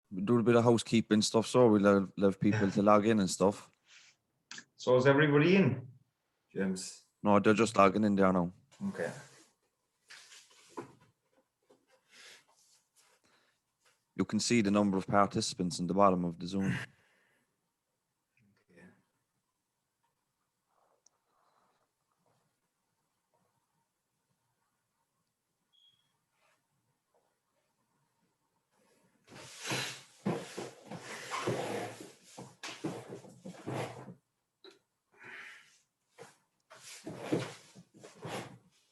We do a bit of housekeeping stuff, so we'll have people to log in and stuff. So is everybody in, James? No, they're just logging in there now. Okay. You can see the number of participants in the bottom of the Zoom.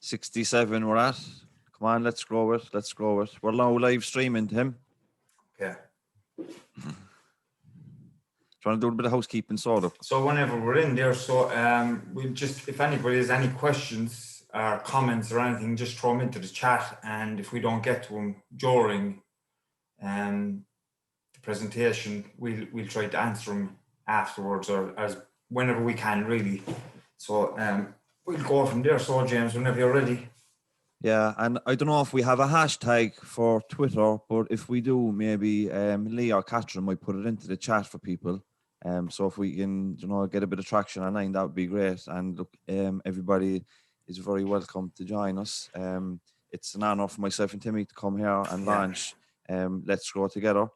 67 we're at. Come on, let's grow it. We're now live streaming to him. Okay. Trying to do a bit of housekeeping, sort of. So whenever we're in there, so we'll just, if anybody has any questions or comments or anything, just throw them into the chat, and if we don't get to them during the presentation, we'll try to answer them afterwards, or as whenever we can, really. So we'll go from there. So James, whenever you're ready. Yeah, and I don't know if we have a hashtag for Twitter, but if we do, maybe Lee or Catherine might put it into the chat for people. So if we can, get a bit of traction online, that would be great. And look, everybody is very welcome to join us. It's an honor for myself and Timmy to come here and launch Let's Grow Together.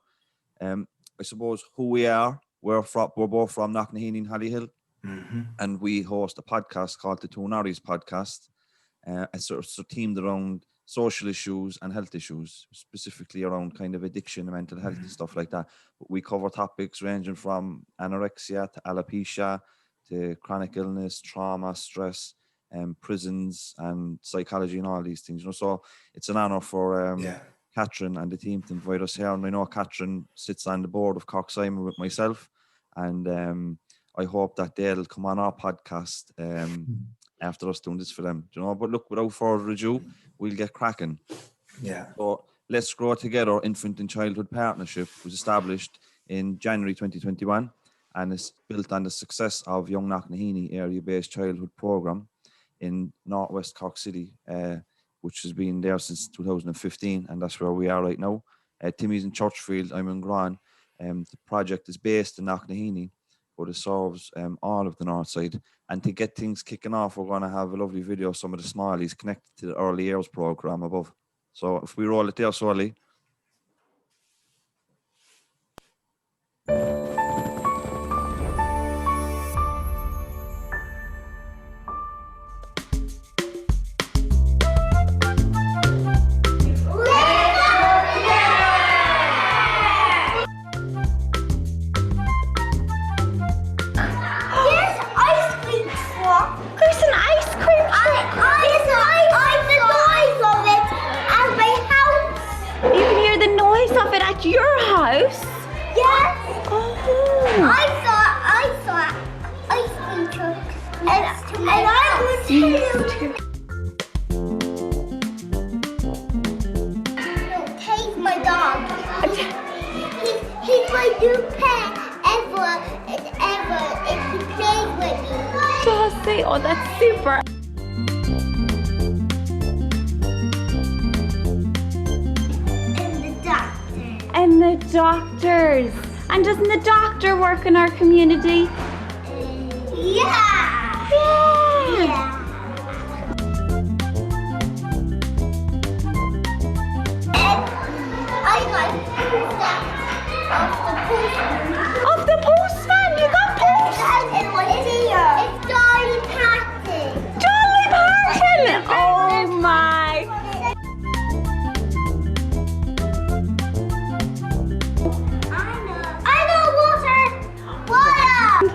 I suppose who we are, we're both from Knocknaheeny and Hollyhill, and we host a podcast called the Two Norries Podcast. It's sort of themed around social issues and health issues, specifically around kind of addiction and mental health and stuff like that. But we cover topics ranging from anorexia to alopecia to chronic illness, trauma, stress, prisons and psychology and all these things. So it's an honor for Catherine and the team to invite us here. And I know Catherine sits on the board of Cork Simon with myself, and I hope that they'll come on our podcast after us doing this for them, but look, without further ado, we'll get cracking. So Let's Grow Together Infant and Childhood Partnership was established in January 2021 and is built on the success of Young Knocknaheeny area-based childhood program in Northwest Cork City, which has been there since 2015, and that's where we are right now. Timmy's in Churchfield, I'm in Gran. The project is based in Knocknaheeny, but it serves all of the north side. And to get things kicking off, we're going to have a lovely video of some of the smallies connected to the Early Years program above. So if we roll it there, Solly. Your house? Yes. Oh. I saw ice cream truck. And I was too. No, Kay's my dog. He's my new pet ever. And he plays with me. Does he? Oh, that's super. And the doctors. And doesn't the doctor work in our community? Yeah. And I got Of the postman. You got post. And what's here? It's Dolly Parton. Dolly Parton. Oh my.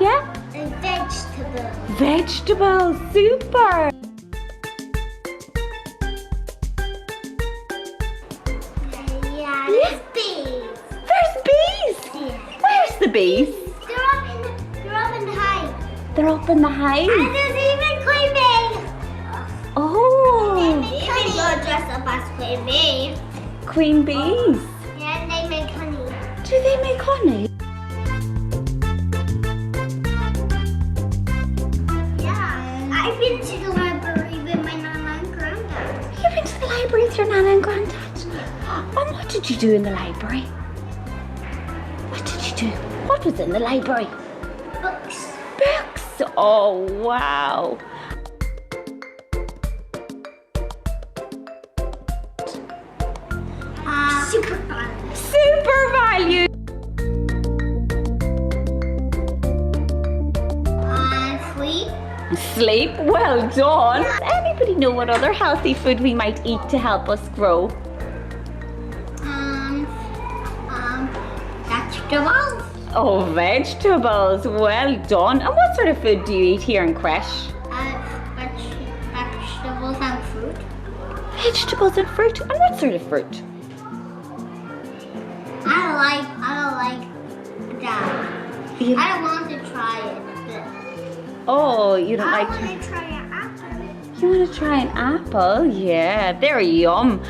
Yeah. And vegetables. Vegetables, super. Yeah, there's bees. There's bees. Yeah. Where's the bees? They're up in the hive. They're up in the hive. And there's even queen bee. Oh. Even go dress up as queen bee. Queen bees. Yeah, and they make honey. Do they make honey? I've been to the library with my nana and granddad. You've been to the library with your nana and granddad? And what did you do in the library? to? What was in the library? Books. Books. Oh, wow. Super fun. Super value. Sleep. Sleep. Well done. Does anybody know what other healthy food we might eat to help us grow? Vegetables. Oh, vegetables. Well done. And what sort of food do you eat here in creche? Vegetables and fruit. Vegetables and fruit. And what sort of fruit? I don't like that. You- I don't want to try it. Oh, you don't I like want to try an apple. You want to try an apple? Yeah, they're yum.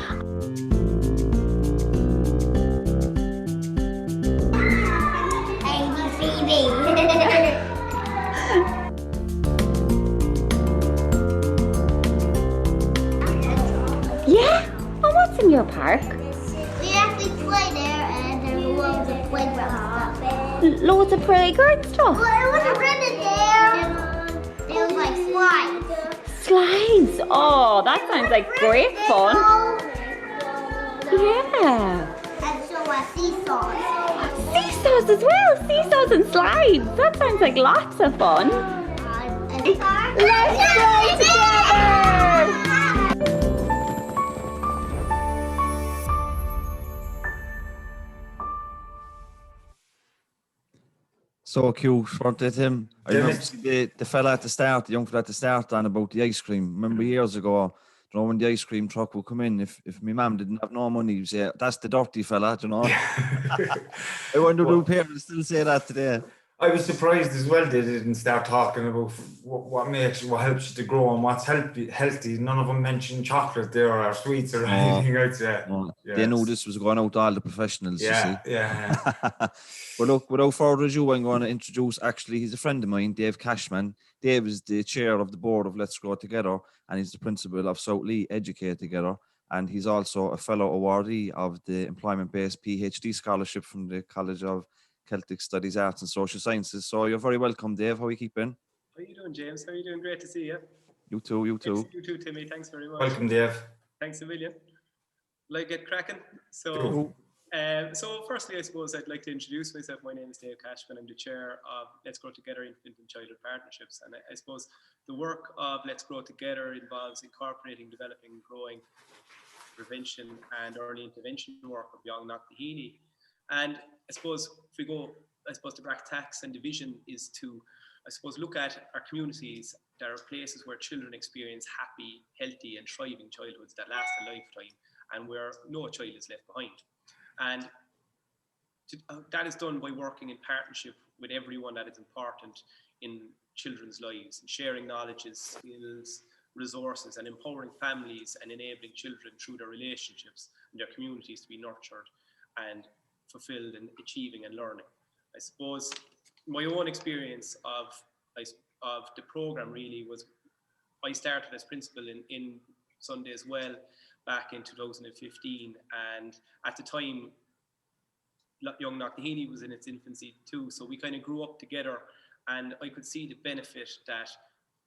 Yeah? And what's in your park? We actually play there and there's loads of playground stuff. Loads of playground stuff. Well, it wasn't rented there. There was like slides. Slides. Oh, that sounds like great fun. Yeah. And so seesaws. Seesaws as well. Seesaws and slides. That sounds like lots of fun. Let's go together. So cute, weren't they, Tim? I Yeah, remember it's- the fella at the start, the young fella at the start, on about the ice cream. Remember years ago, you know, when the ice cream truck would come in, if my mum didn't have no money, you'd say, that's the dirty fella, you know. I wonder do parents still say that today. I was surprised as well they didn't start talking about what helps you to grow and what's healthy. None of them mentioned chocolate there or sweets or anything else. Yeah. No, Yeah. They knew this was going out to all the professionals, Yeah, you see. yeah. Well, look, without further ado, I'm going to introduce, actually, he's a friend of mine, Dave Cashman. Dave is the chair of the board of Let's Grow Together, and he's the principal of South Lee Educate Together. And he's also a fellow awardee of the employment-based PhD scholarship from the College of Celtic Studies, Arts and Social Sciences. So you're very welcome, Dave. How are you keeping? How are you doing, James? How are you doing? Great to see you. You too, you too. Thanks, you too, Timmy. Thanks very much. Welcome, Dave. Thanks a million. Like get cracking. Cool. So firstly, I suppose I'd like to introduce myself. My name is Dave Cashman. I'm the chair of Let's Grow Together Infant and Childhood Partnerships. And I suppose the work of Let's Grow Together involves incorporating, developing, growing prevention and early intervention work of young Knocknaheeny. And I suppose if we go, the brass tacks and division is to, look at our communities that are places where children experience happy, healthy and thriving childhoods that last a lifetime and where no child is left behind. And that is done by working in partnership with everyone that is important in children's lives, and sharing knowledge, skills, resources, and empowering families and enabling children through their relationships and their communities to be nurtured and fulfilled and achieving and learning. I suppose my own experience of the program really was, I started as principal in Sunday as well back in 2015, and at the time young Knocknaheeny was in its infancy too, so we kind of grew up together, and I could see the benefit that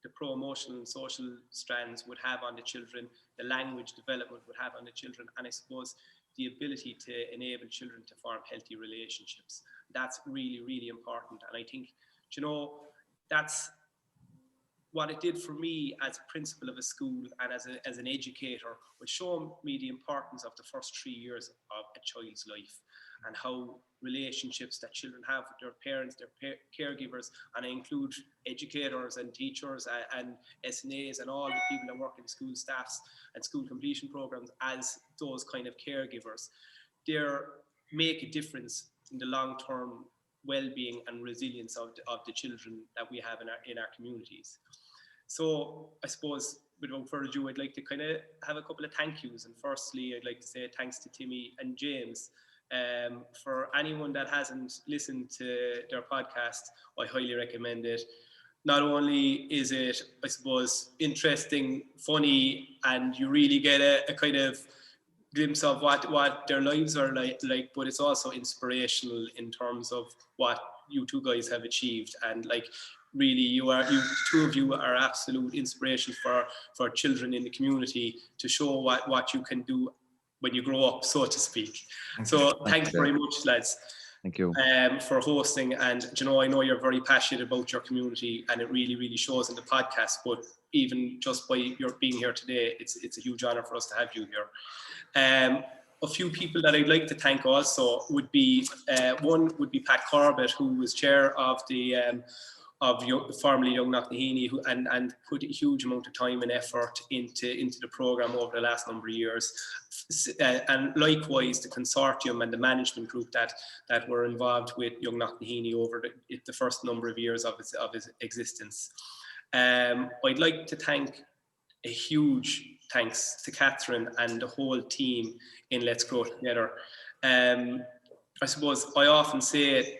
the pro-emotional and social strands would have on the children, the language development would have on the children, and I suppose the ability to enable children to form healthy relationships. That's really, really important. And I think, that's what it did for me as a principal of a school and as an educator, was showing me the importance of the first 3 years of a child's life and how relationships that children have with their parents, their caregivers, and I include educators and teachers and SNAs and all the people that work in school staffs and school completion programs as those kind of caregivers. They make a difference in the long-term well-being and resilience of the children that we have in our communities. So I suppose without further ado, I'd like to kind of have a couple of thank yous. And firstly, I'd like to say thanks to Timmy and James. For anyone that hasn't listened to their podcast, I highly recommend it. Not only is it, I suppose, interesting, funny, and you really get a kind of glimpse of what their lives are like, but it's also inspirational in terms of what you two guys have achieved. And like, really, you two of you are absolute inspiration for children in the community to show what you can do when you grow up, so to speak. So thanks very much, lads. Thank you. For hosting. And you know, I know you're very passionate about your community, and it really, really shows in the podcast. But even just by your being here today, it's a huge honor for us to have you here. A few people that I'd like to thank also would be one would be Pat Corbett, who was chair of the formerly Young Knocknaheeny, and put a huge amount of time and effort into the program over the last number of years, and likewise the consortium and the management group that were involved with Young Knocknaheeny over the first number of years of its existence. I'd like to thank a huge thanks to Catherine and the whole team in Let's Grow Together. I suppose I often say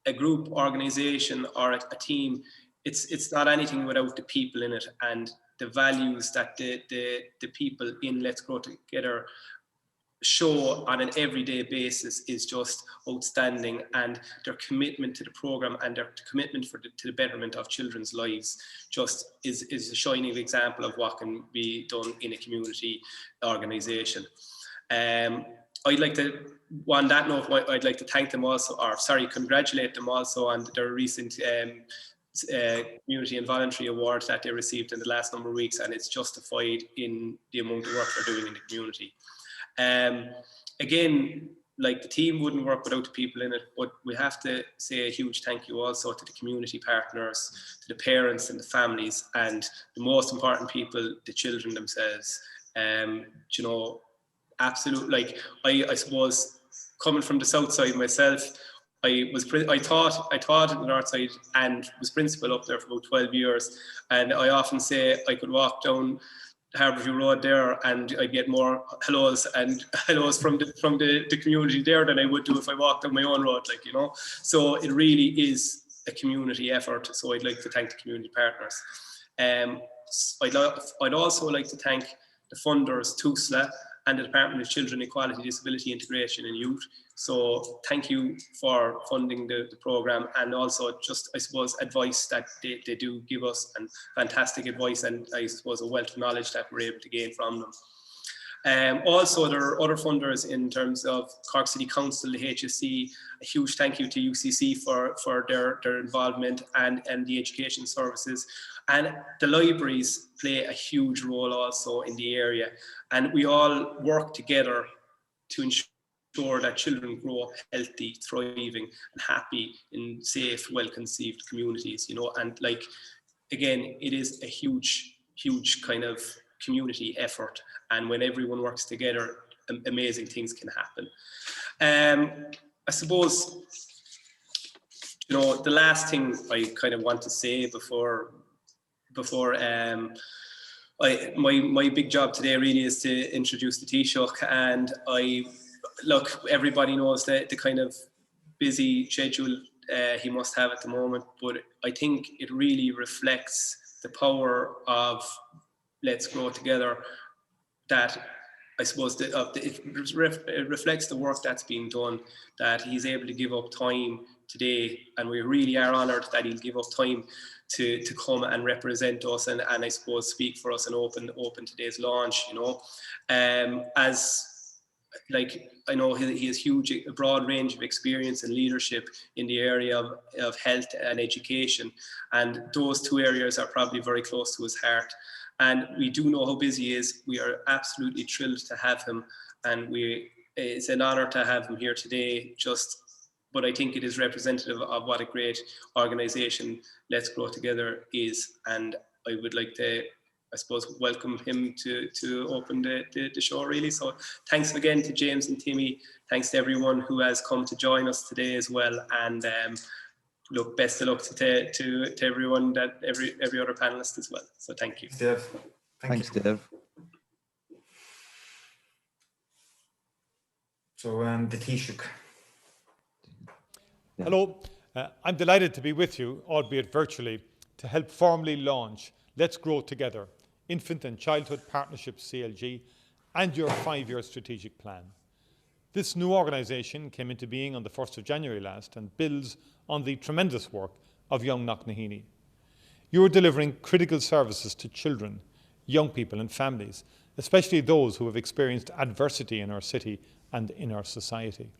a group, organization, or a team, it's not anything without the people in it, and the values that the people in Let's Grow Together show on an everyday basis is just outstanding, and their commitment to the program and their commitment to the betterment of children's lives just is a shining example of what can be done in a community organization. I'd like to, on that note, I'd like to thank them also, congratulate them also on their recent community and voluntary awards that they received in the last number of weeks, and it's justified in the amount of work they're doing in the community. Again, like, the team wouldn't work without the people in it, but we have to say a huge thank you also to the community partners, to the parents and the families, and the most important people, the children themselves. You know, absolute, like, I suppose, coming from the south side myself, I taught in the north side and was principal up there for about 12 years, and I often say I could walk down Harborview Road there and I'd get more hellos from the community there than I would do if I walked on my own road, like, you know. So it really is a community effort, so I'd like to thank the community partners. I'd also like to thank the funders, TUSLA, and the Department of Children, Equality, Disability, Integration and Youth. So thank you for funding the program, and also just, I suppose, advice that they do give us, and fantastic advice, and I suppose a wealth of knowledge that we're able to gain from them. Also, there are other funders in terms of Cork City Council, the HSC. A huge thank you to UCC for their involvement, and the education services. And the libraries play a huge role also in the area. And we all work together to ensure that children grow up healthy, thriving, and happy in safe, well-conceived communities, you know. And, like, again, it is a huge, huge kind of community effort. And when everyone works together, amazing things can happen. I suppose, you know, the last thing I kind of want to say before my big job today really is to introduce the Taoiseach. And look, everybody knows the kind of busy schedule he must have at the moment, but I think it really reflects the power of Let's Grow Together, that I suppose it reflects the work that's being done, that he's able to give up time today, and we really are honoured that he'll give up time to come and represent us, and I suppose speak for us and open today's launch, you know. As, like, I know he has a broad range of experience and leadership in the area of health and education, and those two areas are probably very close to his heart. And we do know how busy he is. We are absolutely thrilled to have him, and it's an honour to have him here today. But I think it is representative of what a great organisation Let's Grow Together is, and I would like to, I suppose, welcome him to open the show, really. So thanks again to James and Timmy. Thanks to everyone who has come to join us today as well. And look, best of luck to everyone, that every other panelist as well. So thank you. Dave. Thanks, Dave. So the Taoiseach. Hello, I'm delighted to be with you, albeit virtually, to help formally launch Let's Grow Together, Infant and Childhood Partnerships CLG, and your 5-year strategic plan. This new organisation came into being on the 1st of January last and builds on the tremendous work of Young Knocknaheeny. You are delivering critical services to children, young people and families, especially those who have experienced adversity in our city and in our society.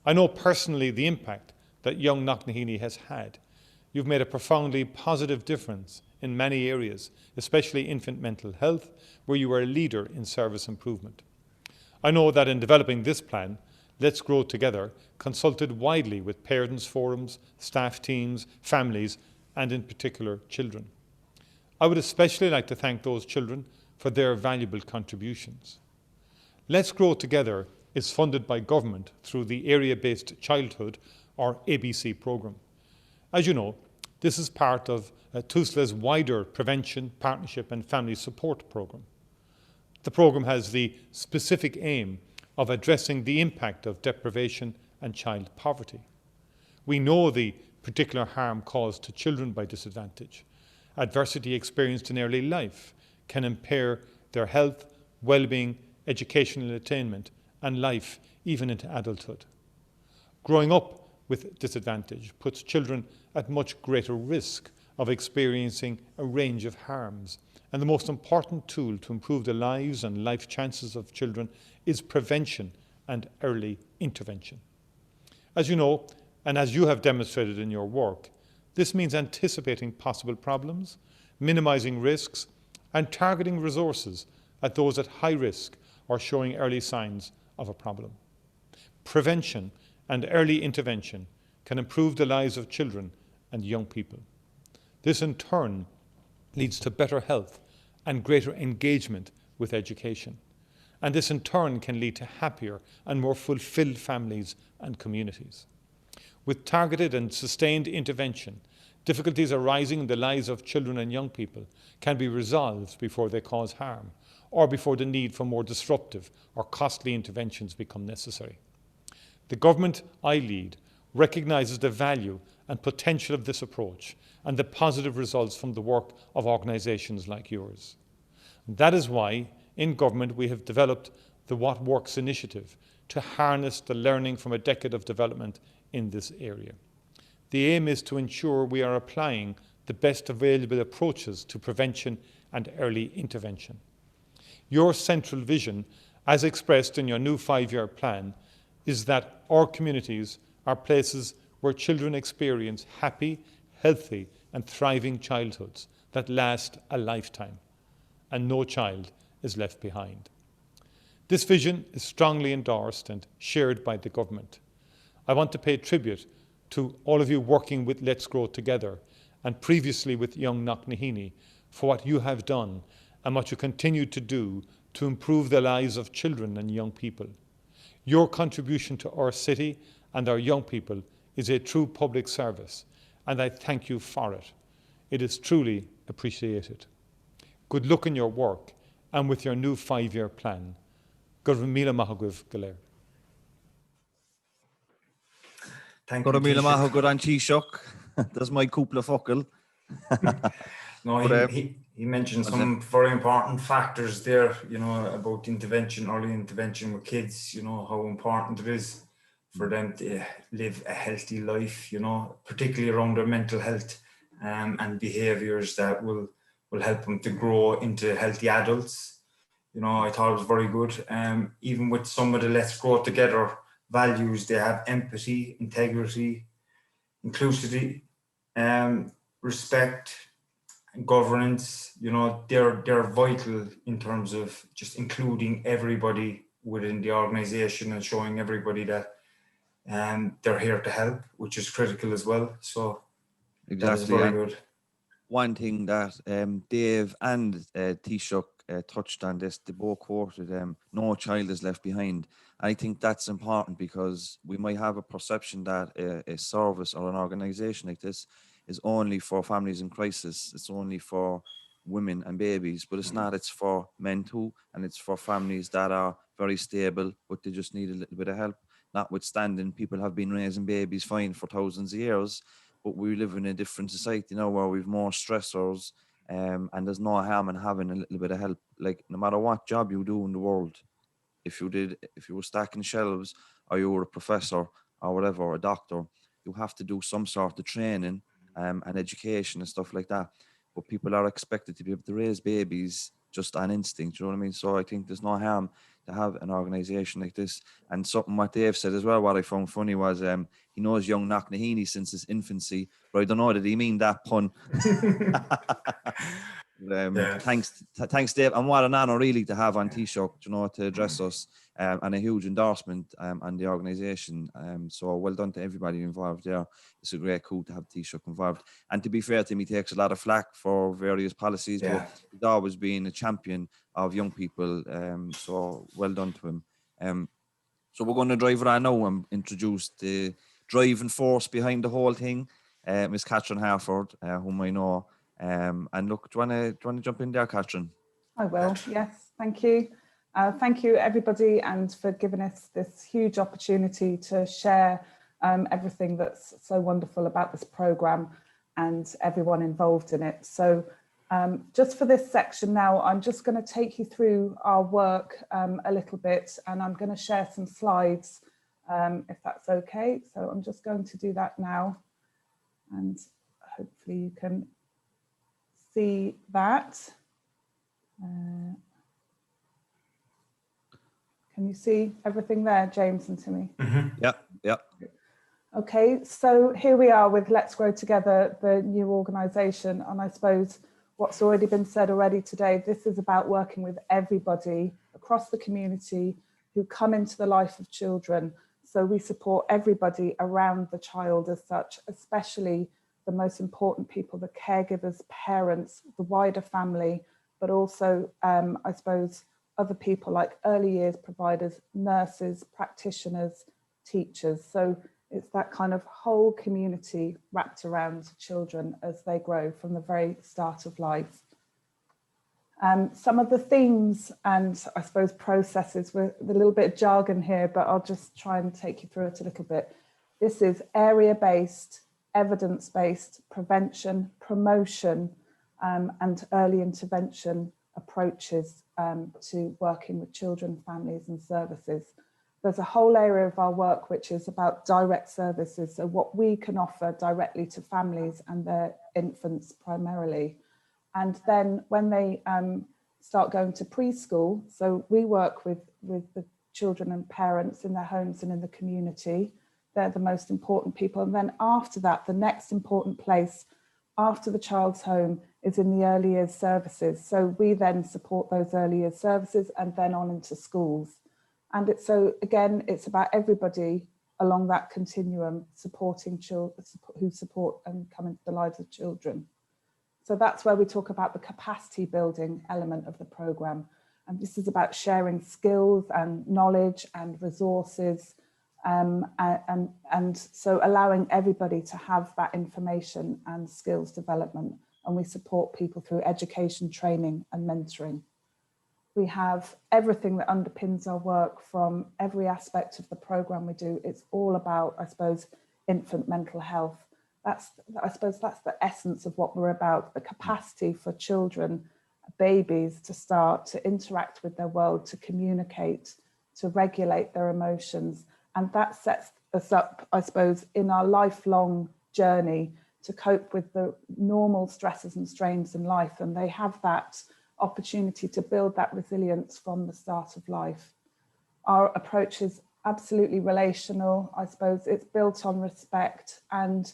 I know personally the impact that Young Knocknaheeny has had. You've made a profoundly positive difference in many areas, especially infant mental health, where you are a leader in service improvement. I know that in developing this plan, Let's Grow Together consulted widely with parents' forums, staff teams, families, and in particular children. I would especially like to thank those children for their valuable contributions. Let's Grow Together is funded by government through the Area-Based Childhood, or ABC programme. As you know, this is part of TUSLA's wider prevention, partnership and family support programme. The programme has the specific aim of addressing the impact of deprivation and child poverty. We know the particular harm caused to children by disadvantage. Adversity experienced in early life can impair their health, well-being, educational attainment and life even into adulthood. Growing up with disadvantage puts children at much greater risk of experiencing a range of harms. And the most important tool to improve the lives and life chances of children is prevention and early intervention. As you know, and as you have demonstrated in your work, this means anticipating possible problems, minimising risks, and targeting resources at those at high risk or showing early signs of a problem. Prevention and early intervention can improve the lives of children and young people. This in turn leads to better health and greater engagement with education. And this in turn can lead to happier and more fulfilled families and communities. With targeted and sustained intervention, difficulties arising in the lives of children and young people can be resolved before they cause harm or before the need for more disruptive or costly interventions become necessary. The government I lead recognises the value and potential of this approach and the positive results from the work of organisations like yours. That is why, in government, we have developed the What Works initiative to harness the learning from a decade of development in this area. The aim is to ensure we are applying the best available approaches to prevention and early intervention. Your central vision, as expressed in your new 5-year plan, is that our communities are places where children experience happy, healthy and thriving childhoods that last a lifetime, and no child is left behind. This vision is strongly endorsed and shared by the government. I want to pay tribute to all of you working with Let's Grow Together and previously with Young Knocknaheeny for what you have done and what you continue to do to improve the lives of children and young people. Your contribution to our city and our young people is a true public service, and I thank you for it. It is truly appreciated. Good luck in your work and with your new 5-year plan. Gurva Mila Mahagwiv Galer. Thank you, Gora Mila Taoiseach. Maho Goran Taoiseach. That's my couple focal. No, But, he mentioned some very important factors there, you know, about intervention, early intervention with kids, you know, how important it is for them to live a healthy life, you know, particularly around their mental health and behaviours that will help them to grow into healthy adults. You know, I thought it was very good. Even with some of the Let's Grow Together values, they have empathy, integrity, inclusivity, respect, and governance. You know, they're vital in terms of just including everybody within the organisation and showing everybody that they're here to help, which is critical as well. So that is exactly. very And good. one thing that Dave and Taoiseach touched on this, they both quoted, no child is left behind. I think that's important because we might have a perception that a service or an organisation like this is only for families in crisis. It's only for women and babies, but it's not. It's for men too, and it's for families that are very stable, but they just need a little bit of help. Notwithstanding, people have been raising babies fine for thousands of years, but we live in a different society now where we've more stressors And there's no harm in having a little bit of help. Like, no matter what job you do in the world, if you were stacking shelves, or you were a professor or whatever, or a doctor, you have to do some sort of training and education and stuff like that. But people are expected to be able to raise babies just on instinct, you know what I mean? So I think there's no harm to have an organization like this. And something what Dave said as well, what I found funny was he knows young Knocknaheeny since his infancy, but I don't know, did he mean that pun? Yeah. Thanks, Dave, and what an honor really to have on Taoiseach, you know, to address us, and a huge endorsement on the organisation. So well done to everybody involved there. It's a great coup to have Taoiseach involved. And to be fair to him, he takes a lot of flack for various policies, Yeah. but he's always been a champion of young people. So well done to him. So we're going to drive around now and introduce the driving force behind the whole thing, Miss Catherine Harford, whom I know. And look, do you want to jump in there, Catherine? I will, yes, thank you. Thank you, everybody, and for giving us this huge opportunity to share everything that's so wonderful about this programme and everyone involved in it. So just for this section now, I'm just going to take you through our work a little bit, and I'm going to share some slides, if that's okay. So I'm just going to do that now, and hopefully you can see that. Can you see everything there, James and Timmy? Yeah. Okay, so here we are with Let's Grow Together, the new organisation. And I suppose what's already been said already today, this is about working with everybody across the community who come into the life of children. So we support everybody around the child as such, especially the most important people, the caregivers, parents, the wider family, but also, I suppose, other people like early years providers, nurses, practitioners, teachers. So it's that kind of whole community wrapped around children as they grow from the very start of life. Some of the themes and I suppose processes, with a little bit of jargon here, but I'll just try and take you through it a little bit. This is area-based, evidence-based prevention, promotion, and early intervention approaches to working with children, families and services. There's a whole area of our work which is about direct services, so what we can offer directly to families and their infants primarily. And then when they start going to preschool, so we work with the children and parents in their homes and in the community. They're the most important people. And then after that, the next important place after the child's home is in the early years services. So we then support those early years services and then on into schools. And it's so, again, it's about everybody along that continuum supporting children who support and come into the lives of children. So that's where we talk about the capacity building element of the programme. And this is about sharing skills and knowledge and resources, and so allowing everybody to have that information and skills development. And we support people through education, training and mentoring. We have everything that underpins our work from every aspect of the programme we do. It's all about, I suppose, infant mental health. I suppose that's the essence of what we're about, the capacity for children, babies to start to interact with their world, to communicate, to regulate their emotions. And that sets us up, I suppose, in our lifelong journey to cope with the normal stresses and strains in life. And they have that opportunity to build that resilience from the start of life. Our approach is absolutely relational. I suppose it's built on respect and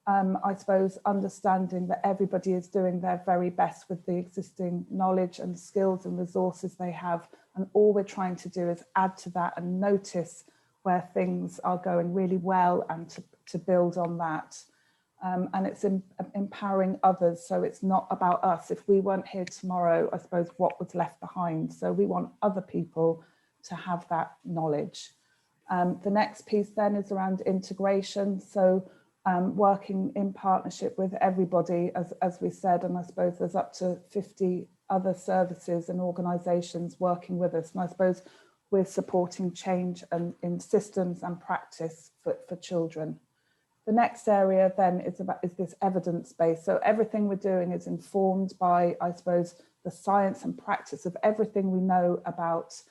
I suppose understanding that everybody is doing their very best with the existing knowledge and skills and resources they have. And all we're trying to do is add to that and notice where things are going really well and to build on that. And it's empowering others. So it's not about us. If we weren't here tomorrow, I suppose what was left behind. So we want other people to have that knowledge. The next piece then is around integration. So working in partnership with everybody, as we said, and I suppose there's up to 50 other services and organisations working with us. And I suppose we're supporting change and in systems and practice for children. The next area then is this evidence base. So everything we're doing is informed by, I suppose, the science and practice of everything we know about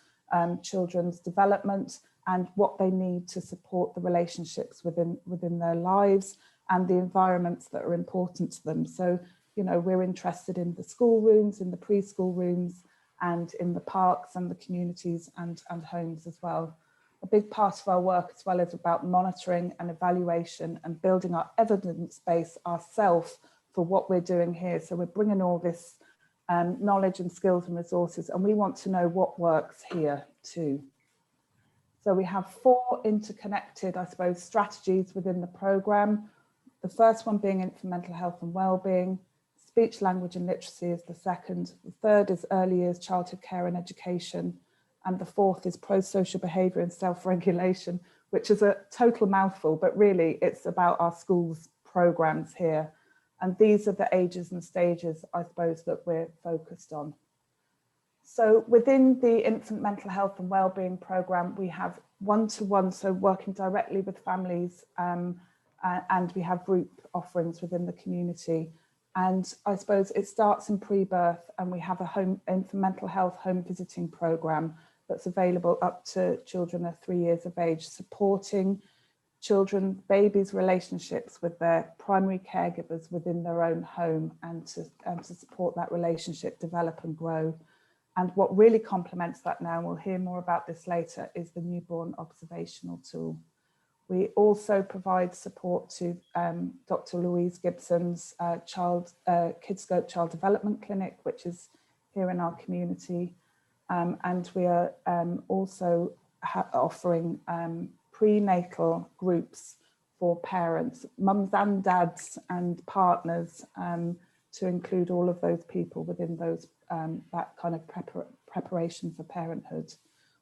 children's development and what they need to support the relationships within their lives and the environments that are important to them. So, you know, we're interested in the school rooms, in the preschool rooms, and in the parks and the communities and homes as well. A big part of our work as well is about monitoring and evaluation and building our evidence base ourselves for what we're doing here. So we're bringing all this knowledge and skills and resources, and we want to know what works here too. So we have 4 interconnected, I suppose, strategies within the programme. The first one being infant mental health and wellbeing. Speech, language and literacy is the second. The third is early years childhood care and education. And the fourth is pro-social behaviour and self-regulation, which is a total mouthful, but really it's about our schools programmes here. And these are the ages and stages, I suppose, that we're focused on. So within the infant mental health and wellbeing programme, we have one-to-one, so working directly with families, and we have group offerings within the community. And I suppose it starts in pre-birth, and we have a infant mental health home visiting programme that's available up to children of 3 years of age, supporting children, babies' relationships with their primary caregivers within their own home, and to support that relationship develop and grow. And what really complements that now, and we'll hear more about this later, is the newborn observational tool. We also provide support to Dr. Louise Gibson's Kidscope Child Development Clinic, which is here in our community. And we are also offering prenatal groups for parents, mums and dads and partners, to include all of those people within those that kind of preparation for parenthood.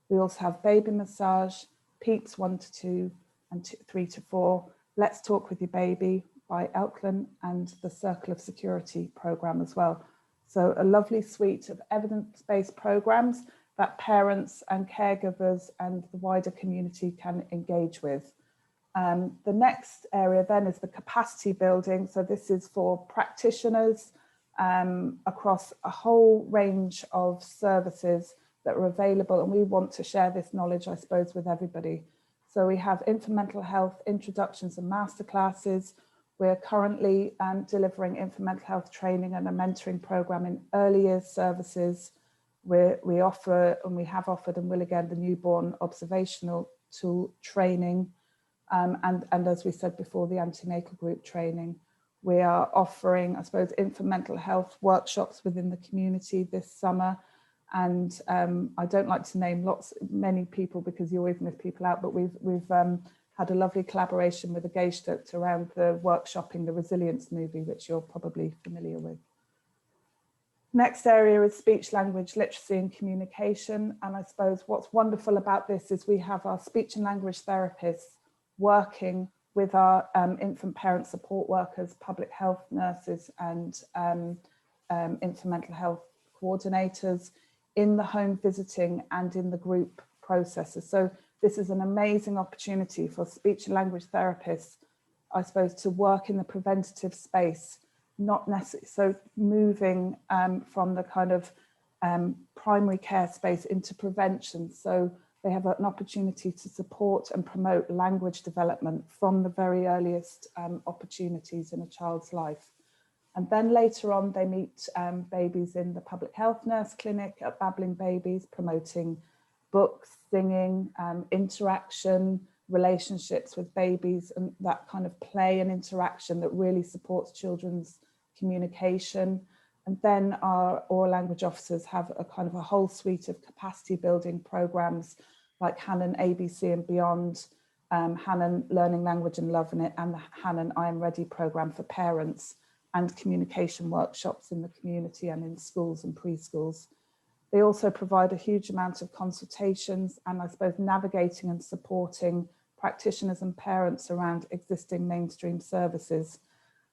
We also have baby massage, PEEPS 1 to 2 and 3 to 4, Let's Talk with Your Baby by Elkland, and the Circle of Security programme as well. So a lovely suite of evidence-based programmes that parents and caregivers and the wider community can engage with. The next area then is the capacity building. So this is for practitioners across a whole range of services that are available, and we want to share this knowledge, I suppose, with everybody. So we have infant mental health introductions and masterclasses. We're currently delivering infant mental health training and a mentoring programme in early years services. We offer, and we have offered and will again, the newborn observational tool training. And as we said before, the antenatal group training. We are offering, I suppose, infant mental health workshops within the community this summer. And I don't like to name many people because you always miss people out, but we've had a lovely collaboration with the Geestert around the workshopping the Resilience movie, which you're probably familiar with. Next area is speech, language, literacy and communication. And I suppose what's wonderful about this is we have our speech and language therapists working with our infant parent support workers, public health nurses and infant mental health coordinators in the home visiting and in the group processes. So this is an amazing opportunity for speech and language therapists, I suppose, to work in the preventative space, not necessarily, so moving from the kind of primary care space into prevention. So they have an opportunity to support and promote language development from the very earliest opportunities in a child's life. And then later on, they meet babies in the public health nurse clinic at Babbling Babies, promoting books, singing, interaction, relationships with babies, and that kind of play and interaction that really supports children's communication. And then our oral language officers have a kind of a whole suite of capacity building programs like Hanan ABC and Beyond, Hanan Learning Language and Loving It, and the Hanan I Am Ready program for parents, and communication workshops in the community and in schools and preschools. They also provide a huge amount of consultations and I suppose navigating and supporting practitioners and parents around existing mainstream services.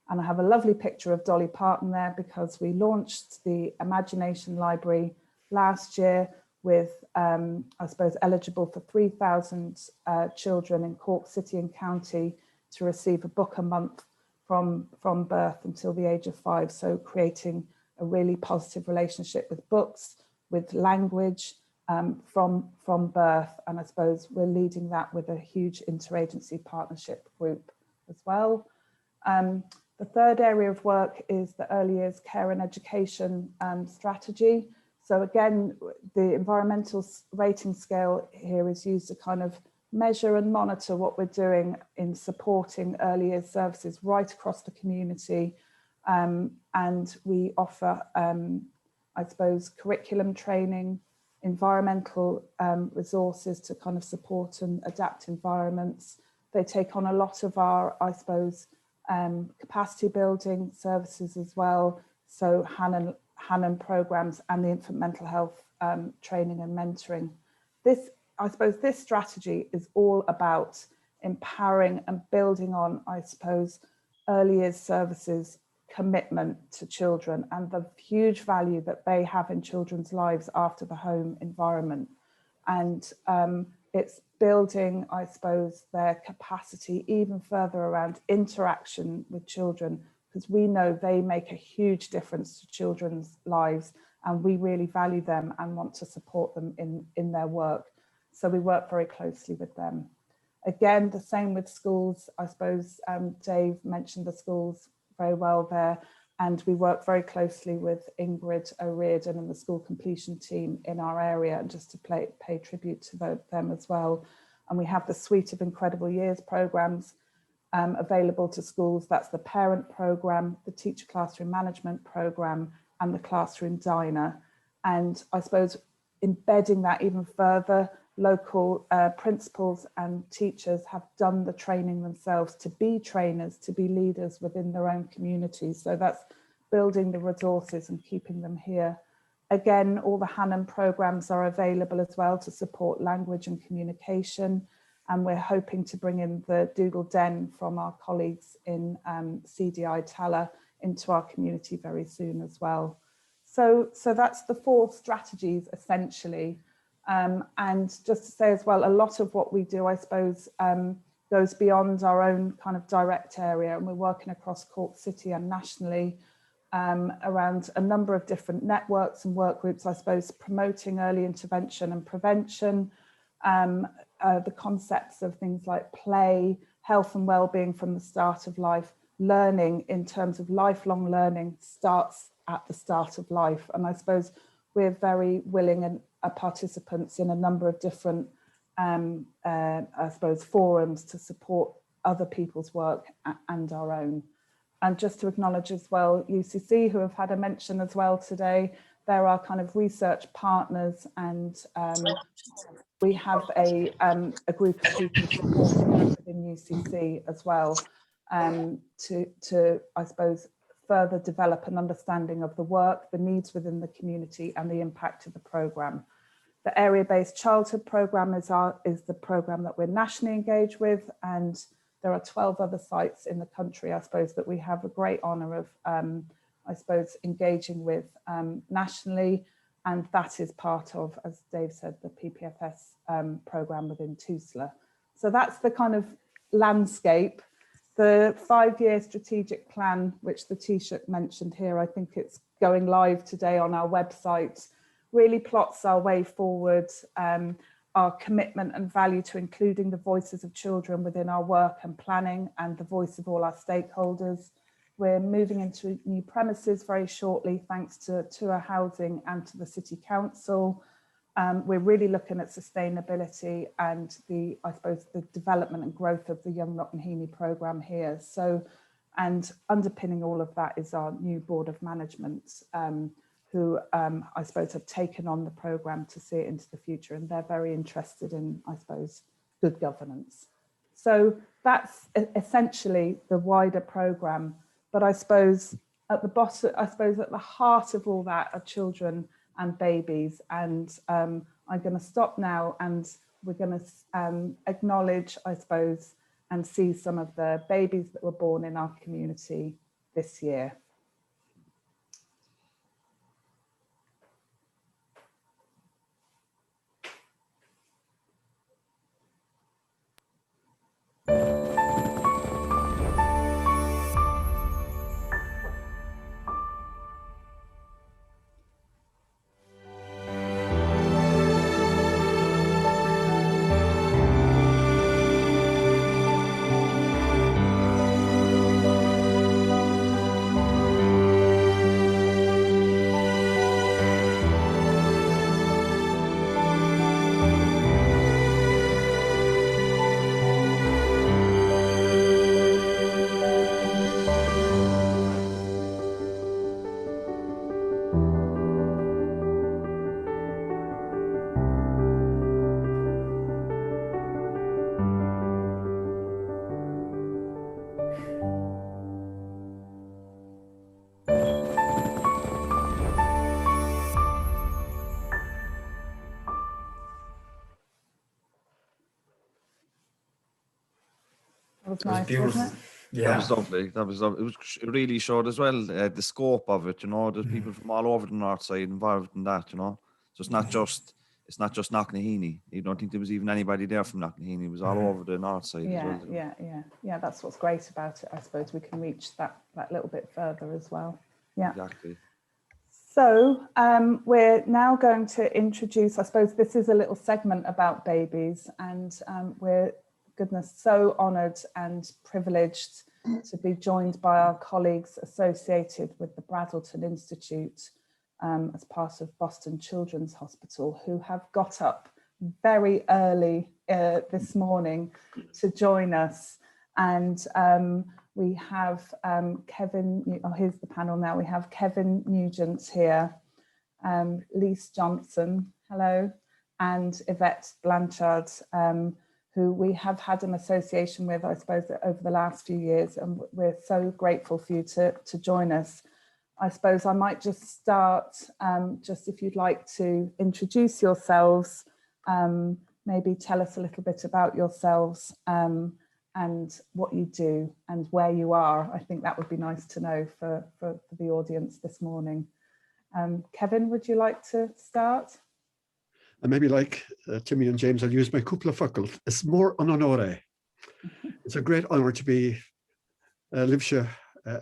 And I have a lovely picture of Dolly Parton there because we launched the Imagination Library last year with, I suppose, eligible for 3,000 children in Cork City and County to receive a book a month from birth until the age of 5. So creating a really positive relationship with books, with language from birth. And I suppose we're leading that with a huge interagency partnership group as well. The third area of work is the early years care and education strategy. So again, the environmental rating scale here is used to kind of measure and monitor what we're doing in supporting early years services right across the community. And we offer, I suppose, curriculum training, environmental resources to kind of support and adapt environments. They take on a lot of our, I suppose, capacity building services as well. So Hannon programs and the infant mental health training and mentoring. I suppose this strategy is all about empowering and building on, I suppose, early years services commitment to children and the huge value that they have in children's lives after the home environment. And it's building, I suppose, their capacity even further around interaction with children, because we know they make a huge difference to children's lives and we really value them and want to support them in their work. So we work very closely with them. Again, the same with schools. I suppose Dave mentioned the schools very well there, and we work very closely with Ingrid O'Riordan and the school completion team in our area, and just to pay tribute to them as well. And we have the suite of Incredible Years programs available to schools. That's the parent program, the teacher classroom management program, and the classroom diner. And I suppose embedding that even further, local principals and teachers have done the training themselves to be trainers, to be leaders within their own communities. So that's building the resources and keeping them here. Again, all the Hannon programs are available as well to support language and communication. And we're hoping to bring in the Dougal Den from our colleagues in CDI Tala into our community very soon as well. So that's the 4 strategies essentially. And just to say as well, a lot of what we do, I suppose, goes beyond our own kind of direct area, and we're working across Cork City and nationally around a number of different networks and work groups, I suppose, promoting early intervention and prevention, the concepts of things like play, health and well-being from the start of life, learning in terms of lifelong learning starts at the start of life. And I suppose we're very willing and participants in a number of different, I suppose, forums to support other people's work and our own. And just to acknowledge as well, UCC, who have had a mention as well today, they're our kind of research partners, and we have a group of people supporting us within UCC as well to, I suppose, further develop an understanding of the work, the needs within the community and the impact of the programme. The area-based childhood programme is the programme that we're nationally engaged with, and there are 12 other sites in the country, I suppose, that we have a great honour of, I suppose, engaging with nationally, and that is part of, as Dave said, the PPFS programme within TUSLA. So that's the kind of landscape. The 5-year strategic plan, which the Taoiseach mentioned here, I think it's going live today on our website, really plots our way forward, our commitment and value to including the voices of children within our work and planning, and the voice of all our stakeholders. We're moving into new premises very shortly, thanks to Tua Housing and to the City Council. We're really looking at sustainability and I suppose, the development and growth of the Young Knocknaheeny programme here. So, and underpinning all of that is our new Board of Management, who I suppose have taken on the programme to see it into the future, and they're very interested in, I suppose, good governance. So that's essentially the wider programme. But I suppose at the bottom, I suppose at the heart of all that are children and babies. And I'm going to stop now, and we're going to acknowledge, I suppose, and see some of the babies that were born in our community this year. That was It was nice, beautiful. wasn't it? That Yeah. was lovely. That was lovely. It really showed as well the scope of it. You know, there's people from all over the north side involved in that. You know, so it's not just Knocknaheeny. You don't think there was even anybody there from Knocknaheeny. It was all over the north side as Yeah, well. yeah. That's what's great about it. I suppose we can reach that little bit further as well. Yeah. Exactly. So we're now going to introduce, I suppose this is a little segment about babies, and we're, goodness, so honoured and privileged to be joined by our colleagues associated with the Brazelton Institute as part of Boston Children's Hospital, who have got up very early this morning to join us. And we have Kevin, here's the panel now. We have Kevin Nugent here, Lise Johnson, hello, and Yvette Blanchard, who we have had an association with, I suppose, over the last few years, and we're so grateful for you to join us. I suppose I might just start, just if you'd like to introduce yourselves, maybe tell us a little bit about yourselves, and what you do and where you are. I think that would be nice to know for the audience this morning. Kevin, would you like to start? And maybe like Timmy and James, I'll use my couple of facult. It's more an honore. It's a great honor to be Livsha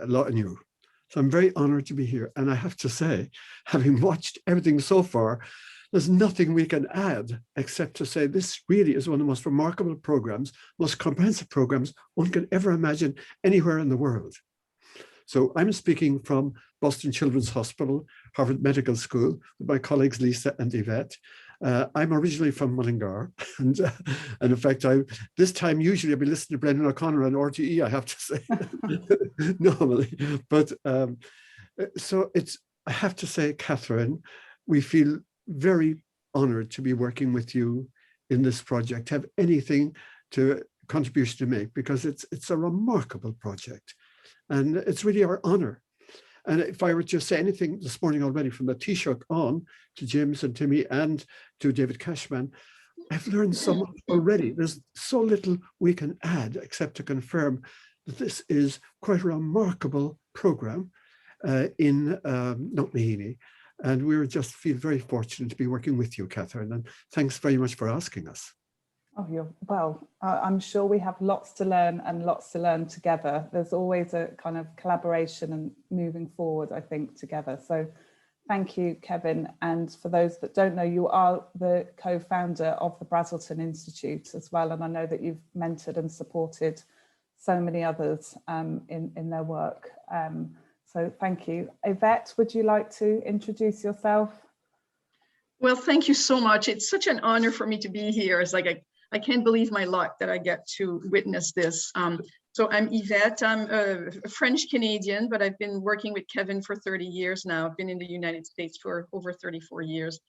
Lawton. So I'm very honored to be here. And I have to say, having watched everything so far, there's nothing we can add except to say this really is one of the most remarkable programs, most comprehensive programs one could ever imagine anywhere in the world. So I'm speaking from Boston Children's Hospital, Harvard Medical School, with my colleagues Lisa and Yvette. I'm originally from Mullingar, and in fact, this time usually I'll be listening to Brendan O'Connor on RTE, I have to say, normally. But so I have to say, Catherine, we feel very honored to be working with you in this project, have anything to contribution to make, because it's a remarkable project, and it's really our honor. And if I were to say anything this morning already, from the Taoiseach on to James and Timmy and to David Cashman, I've learned so much already. There's so little we can add except to confirm that this is quite a remarkable program in Knocknaheeny. And we just feel very fortunate to be working with you, Catherine. And thanks very much for asking us. Oh, I'm sure we have lots to learn and lots to learn together. There's always a kind of collaboration and moving forward, I think, together. So thank you, Kevin. And for those that don't know, you are the co-founder of the Brazelton Institute as well. And I know that you've mentored and supported so many others in their work. So thank you. Yvette, would you like to introduce yourself? Well, thank you so much. It's such an honor for me to be here. It's like I can't believe my luck that I get to witness this. So I'm Yvette. I'm a French Canadian, but I've been working with Kevin for 30 years now. I've been in the United States for over 34 years.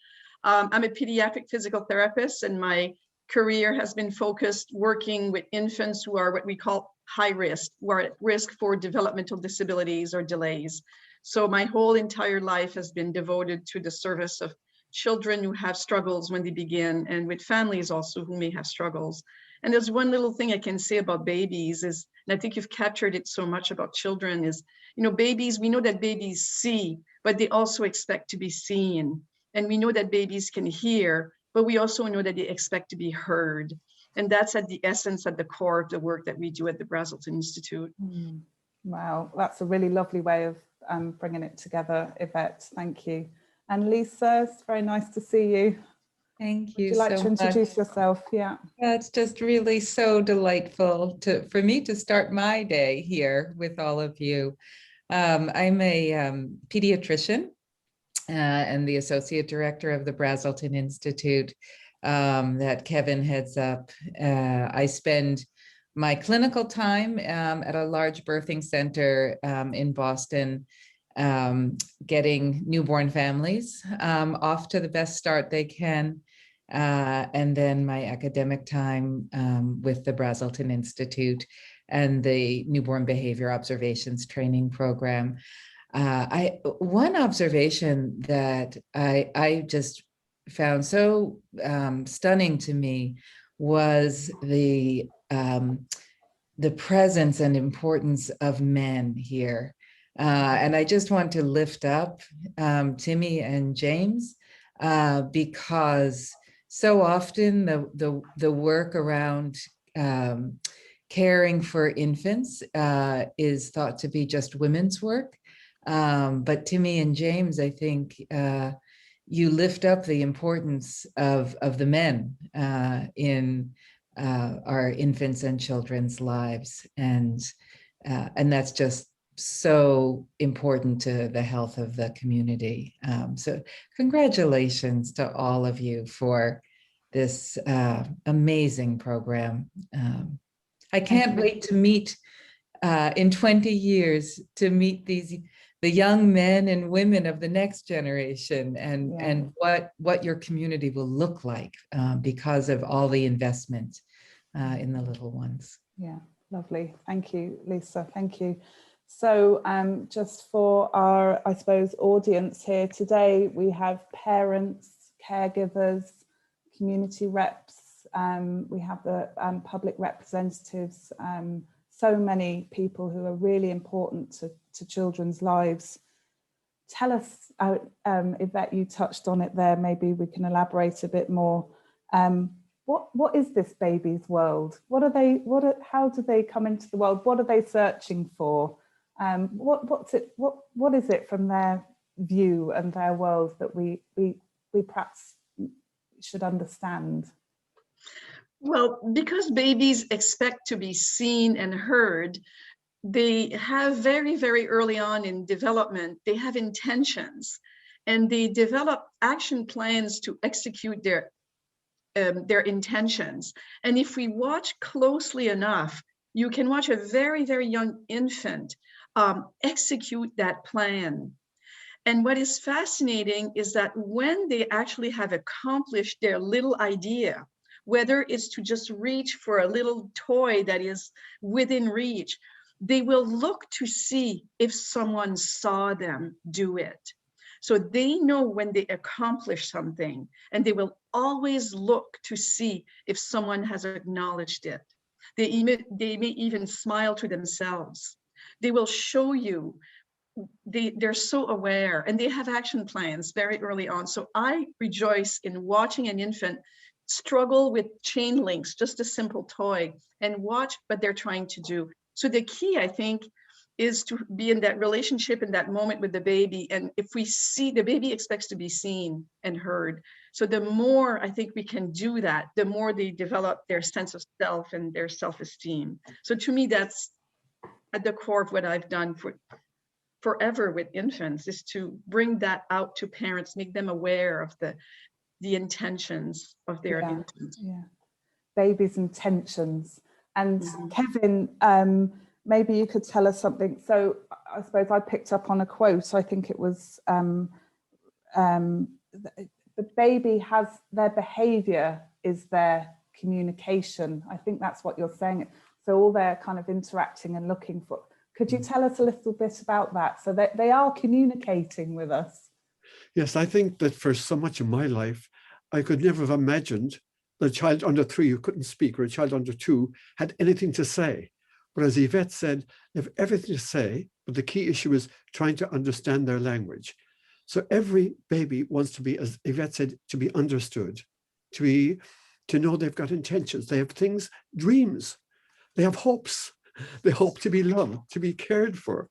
I'm a pediatric physical therapist, and my career has been focused working with infants who are what we call high risk, who are at risk for developmental disabilities or delays. So my whole entire life has been devoted to the service of children who have struggles when they begin, and with families also who may have struggles. And there's one little thing I can say about babies is, and I think you've captured it so much about children, is, you know, babies, we know that babies see, but they also expect to be seen. And we know that babies can hear, but we also know that they expect to be heard. And that's at the essence, at the core of the work that we do at the Brazelton Institute. Wow, that's a really lovely way of bringing it together, Yvette. Thank you. And Lisa, it's very nice to see you. Thank you. Would you like so to introduce much. yourself? Yeah. It's just really so delightful for me to start my day here with all of you. I'm a pediatrician and the associate director of the Brazelton Institute that Kevin heads up. I spend my clinical time at a large birthing center in Boston, getting newborn families off to the best start they can. And then my academic time with the Brazelton Institute, and the Newborn Behavior Observations Training Program. One observation that I just found so stunning to me was the presence and importance of men here. And I just want to lift up Timmy and James, because so often the work around caring for infants is thought to be just women's work. But Timmy and James, I think you lift up the importance of the men in our infants and children's lives. And that's just so important to the health of the community. So congratulations to all of you for this amazing program. I can't wait to meet in 20 years, to meet the young men and women of the next generation, and what your community will look like because of all the investment in the little ones. Yeah, lovely. Thank you, Lisa. Thank you. So just for our, I suppose, audience here today, we have parents, caregivers, community reps, we have the public representatives, so many people who are really important to children's lives. Tell us, Yvette, you touched on it there, maybe we can elaborate a bit more. What is this baby's world? How do they come into the world? What are they searching for? What is it from their view and their world that we perhaps should understand? Well, because babies expect to be seen and heard, they have very, very early on in development, they have intentions, and they develop action plans to execute their intentions. And if we watch closely enough, you can watch a very, very young infant execute that plan. And what is fascinating is that when they actually have accomplished their little idea, whether it's to just reach for a little toy that is within reach, they will look to see if someone saw them do it. So they know when they accomplish something, and they will always look to see if someone has acknowledged it. They may even smile to themselves. They will show you, they're so aware, and they have action plans very early on. So I rejoice in watching an infant struggle with chain links, just a simple toy, and watch what they're trying to do. So the key, I think, is to be in that relationship, in that moment with the baby. And if we see, the baby expects to be seen and heard. So the more I think we can do that, the more they develop their sense of self and their self-esteem. So to me, that's at the core of what I've done forever with infants, is to bring that out to parents, make them aware of the intentions of their infants. Yeah, babies' intentions. And Kevin, maybe you could tell us something. So I suppose I picked up on a quote. I think it was the baby has their behavior is their communication. I think that's what you're saying. So all they're kind of interacting and looking for. Could you tell us a little bit about that? So that they are communicating with us. Yes, I think that for so much of my life, I could never have imagined that a child under 3 who couldn't speak, or a child under 2 had anything to say. But as Yvette said, they have everything to say, but the key issue is trying to understand their language. So every baby wants to be, as Yvette said, to be understood, to know they've got intentions. They have things, dreams. They have hopes. They hope to be loved, to be cared for.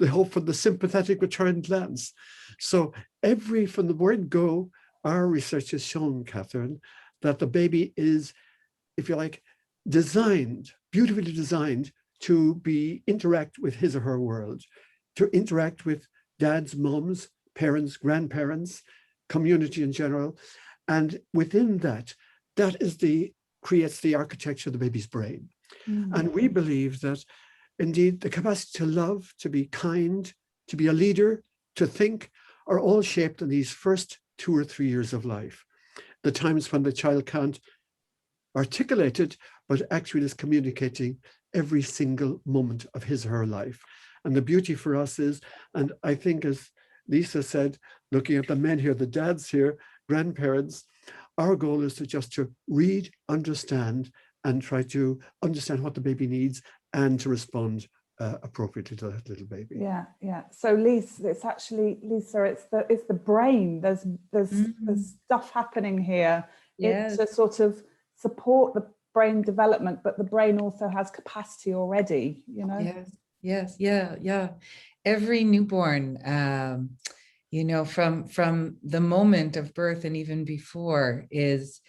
They hope for the sympathetic return glance. So from the word go, our research has shown, Catherine, that the baby is, if you like, designed, beautifully designed to interact with his or her world, to interact with dads, moms, parents, grandparents, community in general. And within that creates the architecture of the baby's brain. Mm-hmm. And we believe that indeed the capacity to love, to be kind, to be a leader, to think, are all shaped in these first 2 or 3 years of life. The times when the child can't articulate it, but actually is communicating every single moment of his or her life. And the beauty for us is, and I think as Lisa said, looking at the men here, the dads here, grandparents, our goal is to read, understand, and try to understand what the baby needs and to respond appropriately to that little baby. Yeah, yeah. So Lisa, it's actually, Lisa, it's the brain. There's stuff happening here. Yes. It's to sort of support the brain development, but the brain also has capacity already, you know? Yes, yeah. Every newborn, you know, from the moment of birth and even before is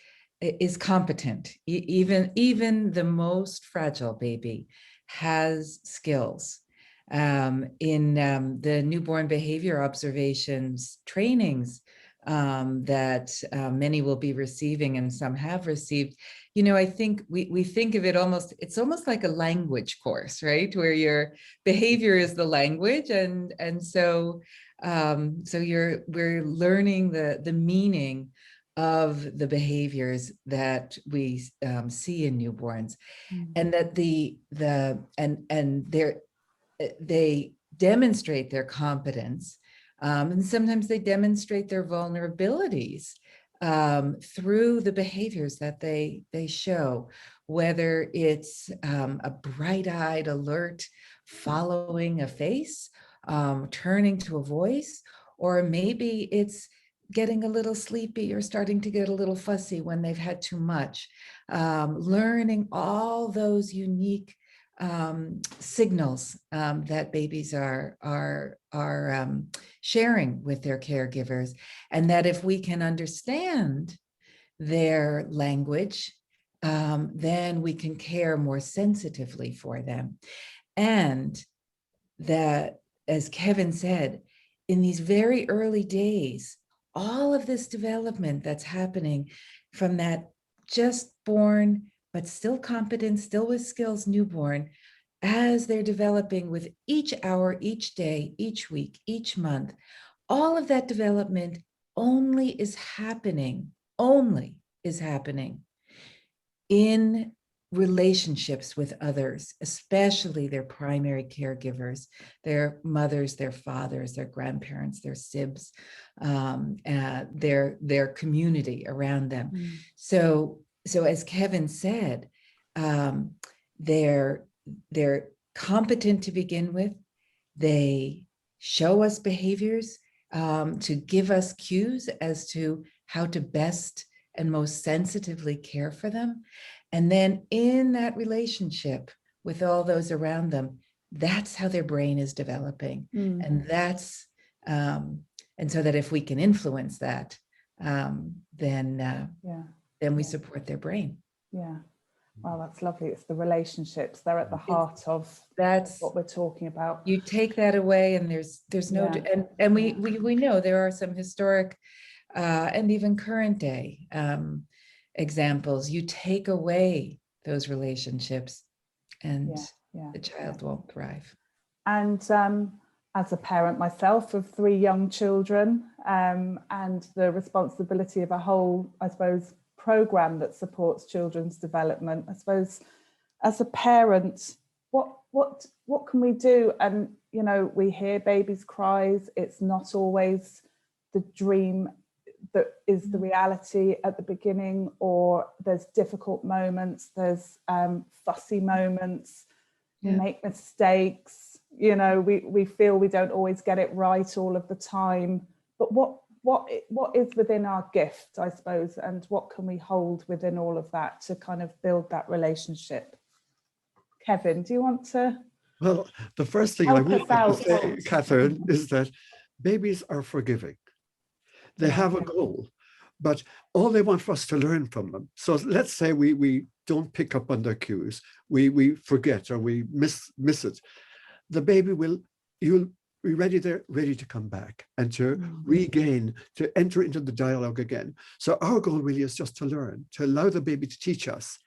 competent. Even the most fragile baby has skills. In the newborn behavior observations trainings that many will be receiving and some have received, you know, I think we think of it it's almost like a language course, right? Where your behavior is the language, and so we're learning the meaning of the behaviors that we see in newborns, and that they demonstrate their competence, and sometimes they demonstrate their vulnerabilities through the behaviors that they show, whether it's a bright-eyed, alert, following a face, turning to a voice, or maybe it's getting a little sleepy or starting to get a little fussy when they've had too much. Learning all those unique signals that babies are sharing with their caregivers, and that if we can understand their language, then we can care more sensitively for them. And that, as Kevin said, in these very early days, all of this development that's happening from that just born, but still competent, still with skills newborn, as they're developing with each hour, each day, each week, each month, all of that development only is happening in relationships with others, especially their primary caregivers, their mothers, their fathers, their grandparents, their sibs, their community around them. So as Kevin said, they're competent to begin with. They show us behaviors to give us cues as to how to best and most sensitively care for them. And then in that relationship with all those around them, that's how their brain is developing. And that's, and so that if we can influence that, then we support their brain. Yeah. Wow, that's lovely. It's the relationships. They're at the heart of what we're talking about. You take that away and there's no, and we know there are some historic and even current day examples. You take away those relationships and the child won't thrive. And as a parent myself of 3 young children, and the responsibility of a whole, I suppose, program that supports children's development, I suppose, as a parent, what can we do? And you know, we hear babies' cries. It's not always the dream that is the reality at the beginning, or there's difficult moments, there's fussy moments, we make mistakes, you know, we feel we don't always get it right all of the time. But what is within our gift, I suppose, and what can we hold within all of that to kind of build that relationship? Kevin, do you want to? Well, the first thing I would like to say, Catherine, is that babies are forgiving. They have a goal, but all they want for us to learn from them. So let's say we don't pick up on their cues, we forget or we miss it. The baby you'll be ready to come back and to regain, to enter into the dialogue again. So our goal really is just to learn, to allow the baby to teach us.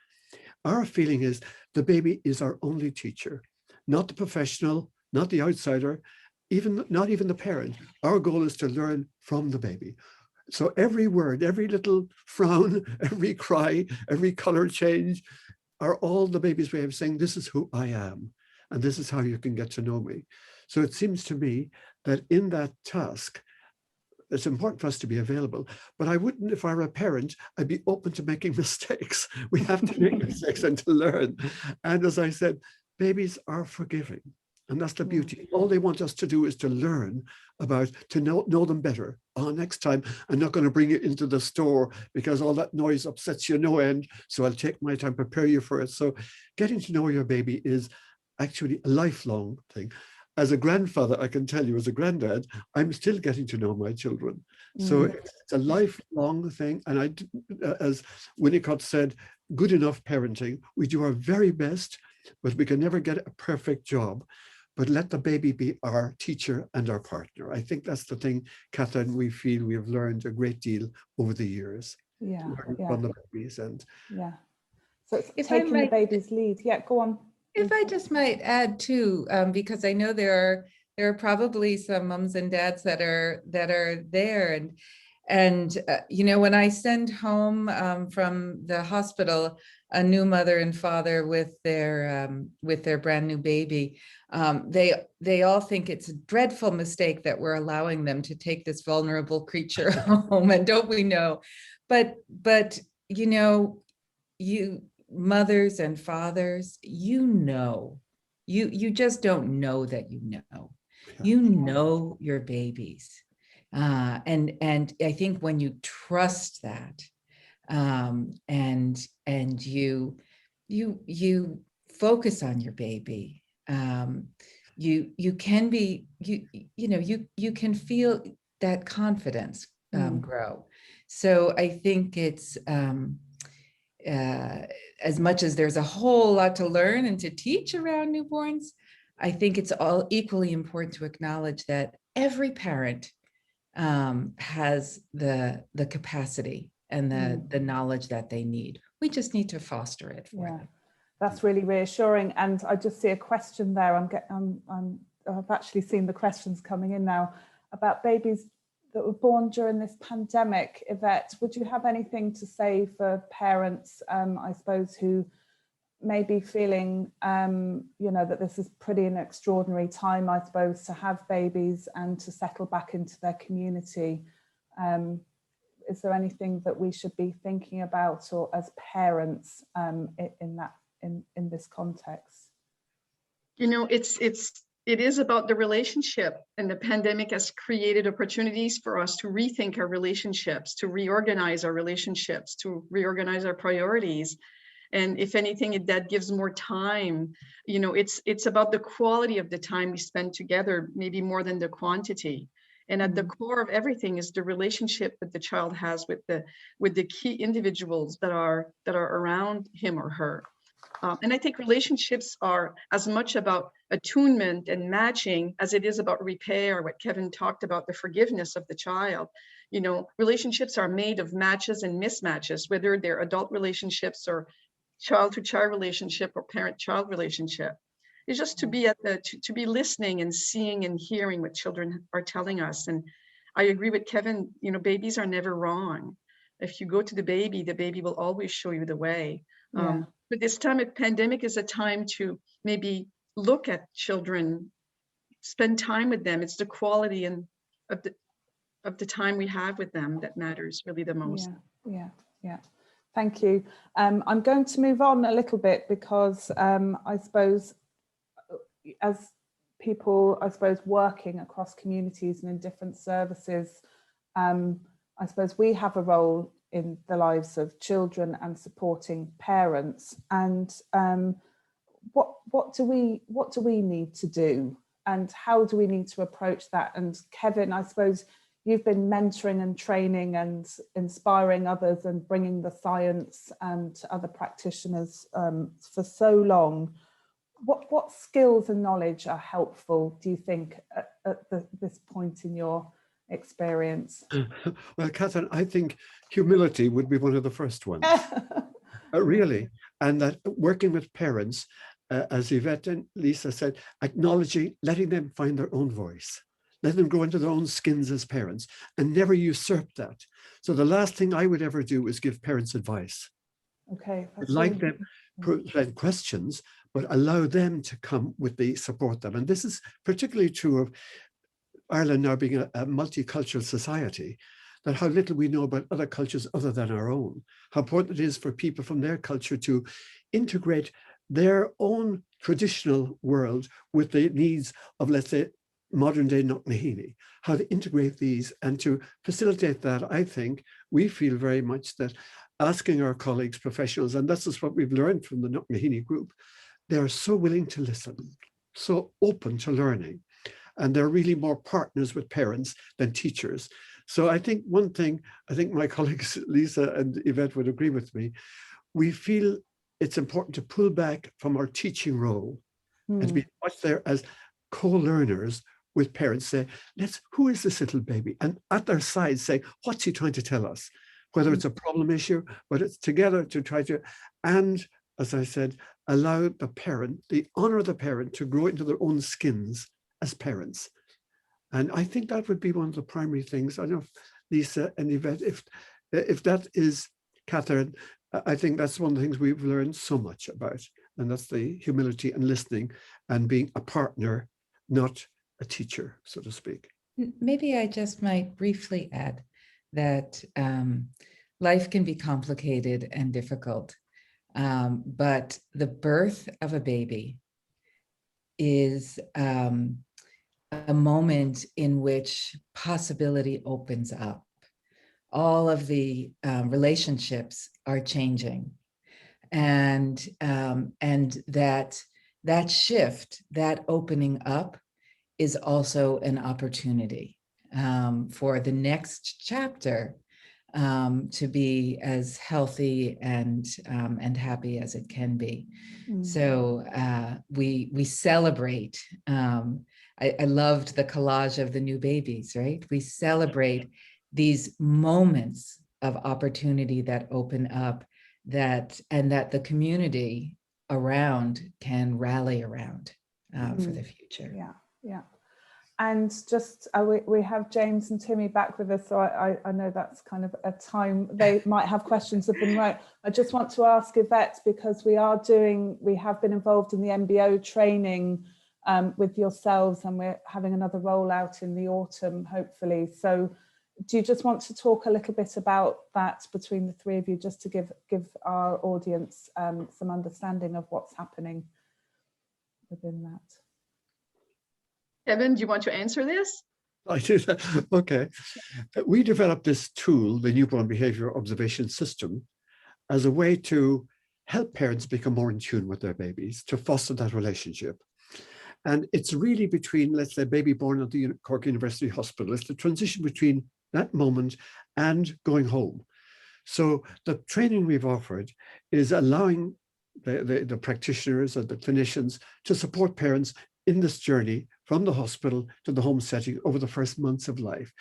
Our feeling is the baby is our only teacher, not the professional, not the outsider, not even the parent. Our goal is to learn from the baby. So every word, every little frown, every cry, every color change, are all the baby's way of saying, this is who I am, and this is how you can get to know me. So it seems to me that in that task, it's important for us to be available, but I wouldn't, if I were a parent, I'd be open to making mistakes. We have to make mistakes and to learn. And as I said, babies are forgiving. And that's the beauty. All they want us to do is to learn about, to know them better. Oh, next time, I'm not going to bring you into the store because all that noise upsets you no end. So I'll take my time, prepare you for it. So getting to know your baby is actually a lifelong thing. As a grandfather, I can tell you, as a granddad, I'm still getting to know my children. So it's a lifelong thing. And as Winnicott said, good enough parenting. We do our very best, but we can never get a perfect job. But let the baby be our teacher and our partner. I think that's the thing, Catherine, we feel we have learned a great deal over the years. Yeah. From the babies and So it's If I taking the might- baby's lead. Yeah, go on. If I just might add too, because I know there are probably some mums and dads that are there, and you know, when I send home from the hospital a new mother and father with their brand new baby, they all think it's a dreadful mistake that we're allowing them to take this vulnerable creature home, and don't we know? But you know, you mothers and fathers, you just don't know that you know your babies, and I think when you trust that, and you focus on your baby, you can be, you know, you can feel that confidence grow. So I think it's as much as there's a whole lot to learn and to teach around newborns, I think it's all equally important to acknowledge that every parent has the capacity and the knowledge that they need. We just need to foster it for them. That's really reassuring. And I just see a question there. I've actually seen the questions coming in now about babies that were born during this pandemic. Yvette, would you have anything to say for parents, I suppose, who may be feeling, you know, that this is pretty an extraordinary time, I suppose, to have babies and to settle back into their community? Is there anything that we should be thinking about, or as parents, in this context? You know, it is about the relationship, and the pandemic has created opportunities for us to rethink our relationships, to reorganize our relationships, to reorganize our priorities. And if anything, that gives more time. You know, it's about the quality of the time we spend together, maybe more than the quantity. And at the core of everything is the relationship that the child has with the key individuals that are around him or her. And I think relationships are as much about attunement and matching as it is about repair, what Kevin talked about, the forgiveness of the child. You know, relationships are made of matches and mismatches, whether they're adult relationships or child-to-child relationship or parent-child relationship. It's just to be to be listening and seeing and hearing what children are telling us. And I agree with Kevin, you know, babies are never wrong. If you go to the baby will always show you the way. But this time of pandemic is a time to maybe look at children, spend time with them. It's the quality and of the time we have with them that matters really the most. Yeah. Thank you. I'm going to move on a little bit because I suppose as people, I suppose, working across communities and in different services, I suppose we have a role in the lives of children and supporting parents. And what do we need to do, and how do we need to approach that? And Kevin, I suppose you've been mentoring and training and inspiring others and bringing the science to other practitioners for so long. What skills and knowledge are helpful, do you think, at this point in your experience? Well, Catherine, I think humility would be one of the first ones. Really. And that working with parents, as Yvette and Lisa said, acknowledging, letting them find their own voice. Let them grow into their own skins as parents and never usurp that. So the last thing I would ever do is give parents advice. Okay. I'd like them present questions, but allow them to come with the support them. And this is particularly true of Ireland now being a multicultural society, that how little we know about other cultures other than our own, how important it is for people from their culture to integrate their own traditional world with the needs of, let's say, modern day Knocknaheeny, how to integrate these and to facilitate that. I think we feel very much that asking our colleagues, professionals, and this is what we've learned from the Knocknaheeny group, they are so willing to listen, so open to learning, and they're really more partners with parents than teachers. So I think one thing, I think my colleagues Lisa and Yvette would agree with me, we feel it's important to pull back from our teaching role and to be much there as co-learners with parents. Say, who is this little baby? And at their side say, what's he trying to tell us? Whether it's a problem issue, but it's together to try to, and as I said, allow the parent, honor the parent to grow into their own skins as parents. And I think that would be one of the primary things. I don't know if Lisa and Yvette, if that is, Catherine, I think that's one of the things we've learned so much about, and that's the humility and listening and being a partner, not a teacher, so to speak. Maybe I just might briefly add that life can be complicated and difficult, but the birth of a baby is a moment in which possibility opens up. All of the relationships are changing, and that shift, that opening up, is also an opportunity for the next chapter to be as healthy and happy as it can be. So we celebrate. I loved the collage of the new babies, right? We celebrate these moments of opportunity that open up, and that the community around can rally around for the future. Yeah. And just we have James and Timmy back with us, so I know that's kind of a time they might have questions of them, right? I just want to ask Yvette, because we have been involved in the MBO training with yourselves, and we're having another rollout in the autumn, hopefully. So do you just want to talk a little bit about that between the three of you, just to give our audience some understanding of what's happening within that? Kevin, do you want to answer this? I do. Okay. We developed this tool, the Newborn Behavior Observation System, as a way to help parents become more in tune with their babies, to foster that relationship. And it's really between, let's say, baby born at the Cork University Hospital. It's the transition between that moment and going home. So the training we've offered is allowing the practitioners and the clinicians to support parents in this journey from the hospital to the home setting over the first months of life.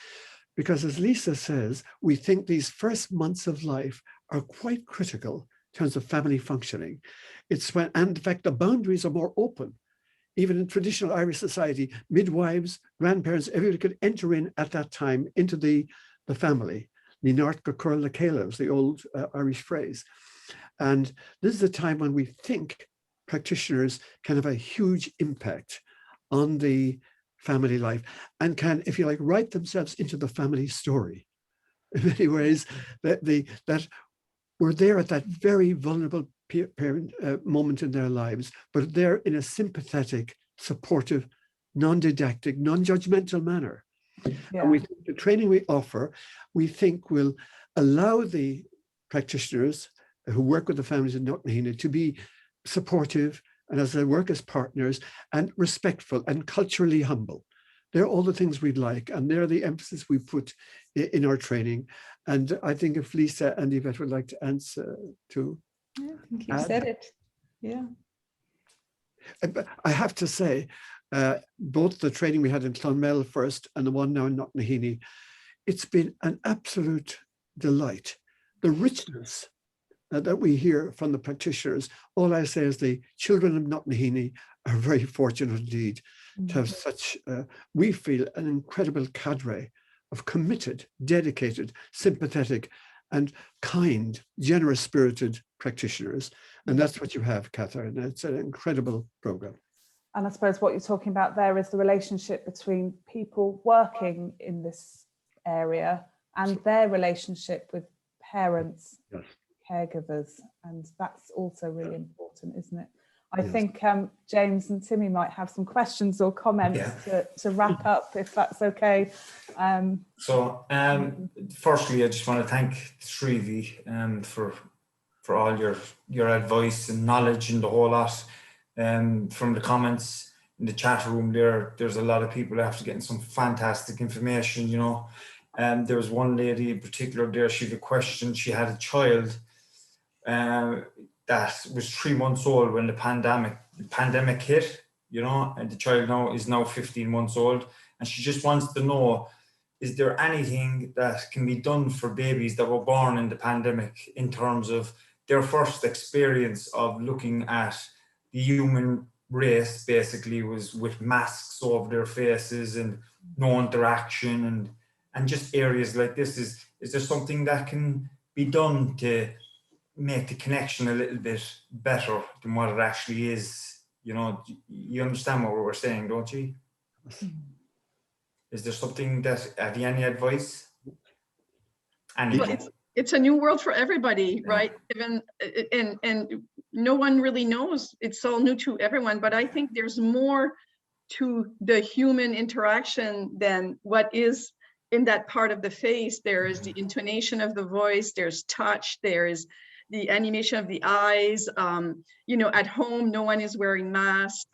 Because as Lisa says, we think these first months of life are quite critical in terms of family functioning. It's when, and in fact, the boundaries are more open. Even in traditional Irish society, midwives, grandparents, everybody could enter in at that time into the family. Ní náirt go cur le céile is the old Irish phrase. And this is a time when we think practitioners can have a huge impact on the family life and can, if you like, write themselves into the family story. In many ways, that we're there at that very vulnerable parent moment in their lives, but they're in a sympathetic, supportive, non-didactic, non-judgmental manner. Yeah. And we think the training we offer, we think will allow the practitioners who work with the families in Knocknaheeny to be supportive, and as they work as partners, and respectful and culturally humble. They're all the things we'd like, and they're the emphasis we put in our training. And I think if Lisa and Yvette would like to answer to I think you said it. Yeah. I have to say, both the training we had in Clonmel first and the one now in Knocknaheeny, it's been an absolute delight. The richness that we hear from the practitioners, all I say is the children of Knocknaheeny are very fortunate indeed to have such, we feel, an incredible cadre of committed, dedicated, sympathetic, and kind, generous-spirited practitioners. And that's what you have, Catherine. It's an incredible program. And I suppose what you're talking about there is the relationship between people working in this area and their relationship with parents, Yes. caregivers, and that's also really important, isn't it? I Yes. think James and Timmy might have some questions or comments to wrap up, if that's okay. Firstly, I just want to thank three of you for all your advice and knowledge and the whole lot. From the comments in the chat room there's a lot of people after getting some fantastic information, you know. There was one lady in particular there, she had a question. She had a child that was 3 months old when the pandemic hit, you know, and the child is now 15 months old, and she just wants to know, is there anything that can be done for babies that were born in the pandemic in terms of their first experience of looking at the human race, basically, was with masks over their faces and no interaction and just areas like this? Is there something that can be done to make the connection a little bit better than what it actually is? You know, you understand what we're saying, don't you? Is there something that, have you any advice? Well, it's a new world for everybody, right? Even and no one really knows. It's all new to everyone, but I think there's more to the human interaction than what is in that part of the face. There is the intonation of the voice, there's touch, there is the animation of the eyes. You know, at home, no one is wearing masks.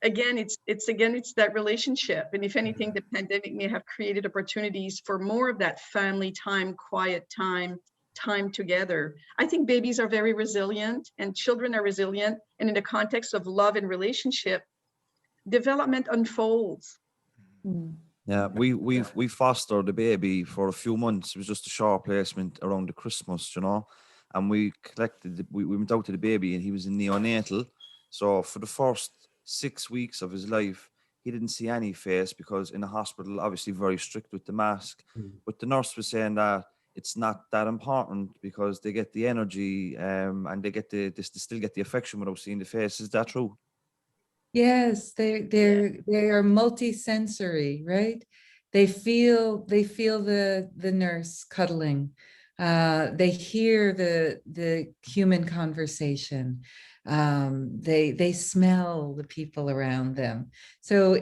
Again, it's that relationship. And if anything, the pandemic may have created opportunities for more of that family time, quiet time together. I think babies are very resilient and children are resilient. And in the context of love and relationship, development unfolds. Yeah, we fostered a baby for a few months. It was just a short placement around the Christmas, you know, and we went out to the baby, and he was in neonatal. So for the first 6 weeks of his life, he didn't see any face, because in the hospital, obviously very strict with the mask. But the nurse was saying that it's not that important, because they get the energy and they still get the affection without seeing the face. Is that true? Yes, they are multi-sensory, right? They feel the nurse cuddling. They hear the human conversation. They smell the people around them. So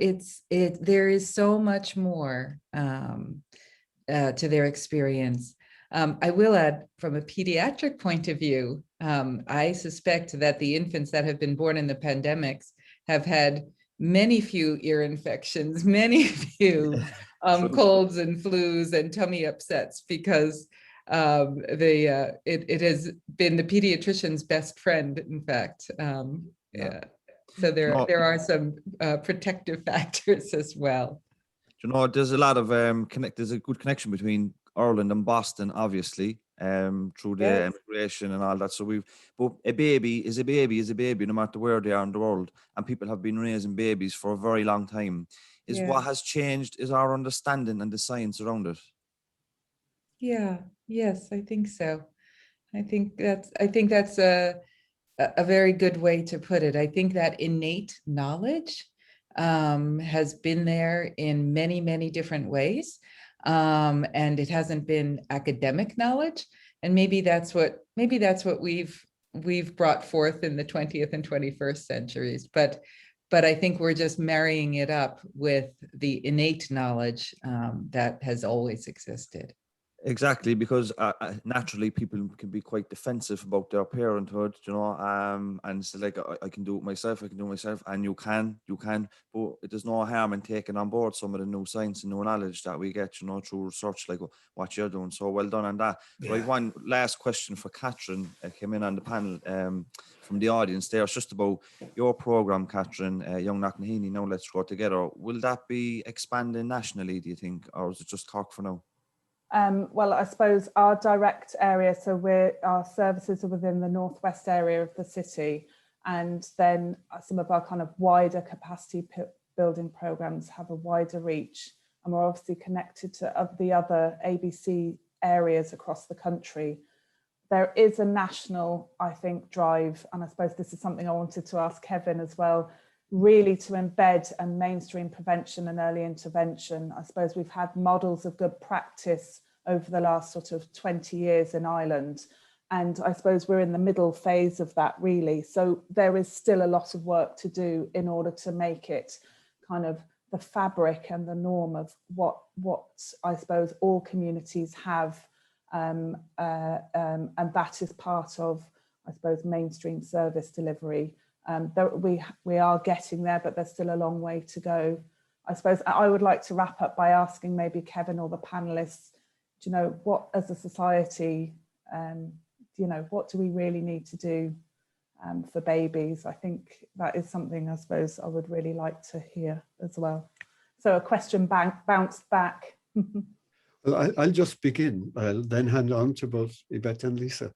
there is so much more to their experience. I will add, from a pediatric point of view, I suspect that the infants that have been born in the pandemics have had many few ear infections, many few colds and flus and tummy upsets, because it has been the pediatrician's best friend, in fact. Yeah. So there are some protective factors as well. You know, there's a lot of there's a good connection between Ireland and Boston, obviously, through the immigration and all that. So but a baby is a baby, no matter where they are in the world. And people have been raising babies for a very long time. What has changed is our understanding and the science around it. Yeah, yes, I think so. I think that's a very good way to put it. I think that innate knowledge has been there in many, many different ways. And it hasn't been academic knowledge. And maybe that's what we've brought forth in the 20th and 21st centuries. But I think we're just marrying it up with the innate knowledge that has always existed. Exactly, because naturally people can be quite defensive about their parenthood, you know, and it's like, I can do it myself, and you can, but there's no harm in taking on board some of the new science and new knowledge that we get, you know, through research like what you're doing. So well done on that. Yeah. So I have one last question for Catherine, came in on the panel from the audience there. It's just about your program, Catherine, Young Knocknaheeny, Now Let's Grow Together. Will that be expanding nationally, do you think, or is it just Cork for now? Well, I suppose our direct area, so our services are within the northwest area of the city, and then some of our kind of wider capacity building programs have a wider reach, and we're obviously connected to the other ABC areas across the country. there is a national, I think, drive, and I suppose this is something I wanted to ask Kevin as well, really to embed and mainstream prevention and early intervention. I suppose we've had models of good practice over the last sort of 20 years in Ireland, and I suppose we're in the middle phase of that really. So there is still a lot of work to do in order to make it kind of the fabric and the norm of what I suppose all communities have. And that is part of, I suppose, mainstream service delivery. We are getting there, but there's still a long way to go. I suppose I would like to wrap up by asking maybe Kevin or the panelists, do you know, what as a society, you know, what do we really need to do for babies? I think that is something I suppose I would really like to hear as well. So a question bounced back. Well, I'll just begin. I'll then hand on to both Yvette and Lisa.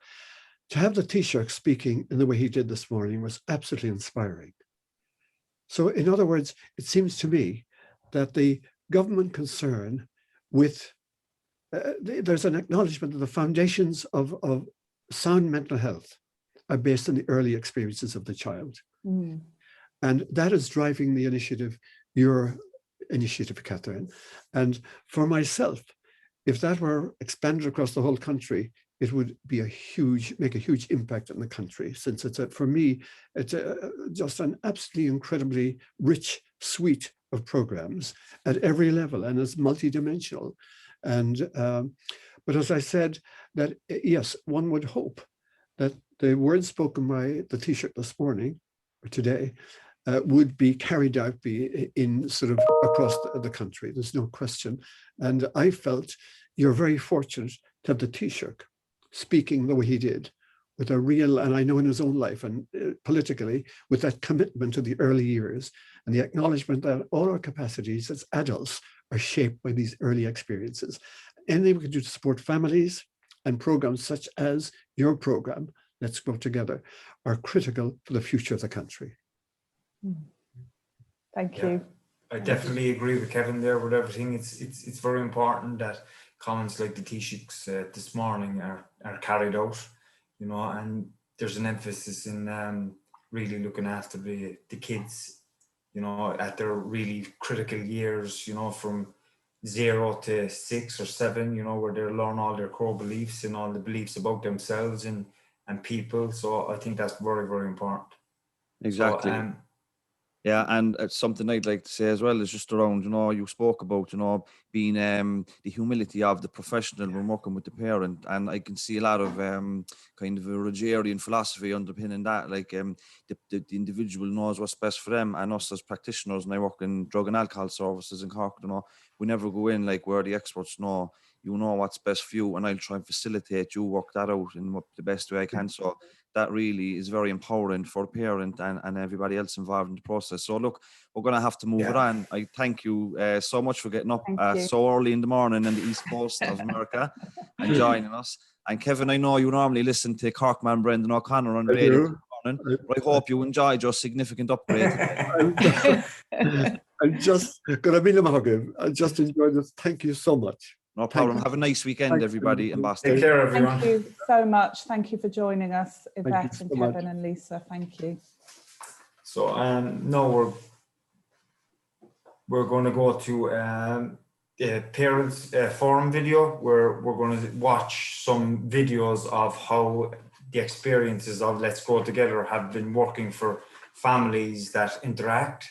To have the Taoiseach speaking in the way he did this morning was absolutely inspiring. So in other words, it seems to me that the government concern with, there's an acknowledgement that the foundations of sound mental health are based on the early experiences of the child. Mm. And that is driving the initiative, your initiative, Catherine. And for myself, if that were expanded across the whole country, it would be make a huge impact on the country, since for me, it's just an absolutely incredibly rich suite of programs at every level, and it's multidimensional. And but as I said, that yes, one would hope that the words spoken by the Taoiseach this morning or today would be carried out in sort of across the country. There's no question. And I felt you're very fortunate to have the Taoiseach speaking the way he did, with a real, and I know in his own life and politically, with that commitment to the early years and the acknowledgement that all our capacities as adults are shaped by these early experiences. Anything we can do to support families and programs such as your program, Let's Grow Together, are critical for the future of the country. Thank you. I definitely agree with Kevin there with everything. It's very important that comments like the Taoiseach's this morning are carried out, you know, and there's an emphasis in really looking after the kids, you know, at their really critical years, you know, from 0 to 6 or 7, you know, where they learn all their core beliefs and all the beliefs about themselves and people. So I think that's very, very important. Exactly. So, yeah, and it's something I'd like to say as well is just around, you know, you spoke about, you know, being the humility of the professional when working with the parent, and I can see a lot of kind of a Rogerian philosophy underpinning that, like the individual knows what's best for them, and us as practitioners, and I work in drug and alcohol services in Cork, you know, we never go in like where the experts know, you know what's best for you, and I'll try and facilitate you work that out in the best way I can. So that really is very empowering for the parent and everybody else involved in the process. So look, we're going to have to move it on. I thank you so much for getting up so early in the morning in the East Coast of America and joining us. And Kevin, I know you normally listen to Corkman Brendan O'Connor on radio this morning, but I hope you enjoyed your significant upgrade. I'm just going to be the Mahogany. I just enjoyed this. Thank you so much. No problem. Have a nice weekend, everybody in Boston. Take care, everyone. Thank you so much. Thank you for joining us, Yvette so and Kevin and Lisa. Thank you. So now we're going to go to the parents forum video, where we're going to watch some videos of how the experiences of Let's Grow Together have been working for families that interact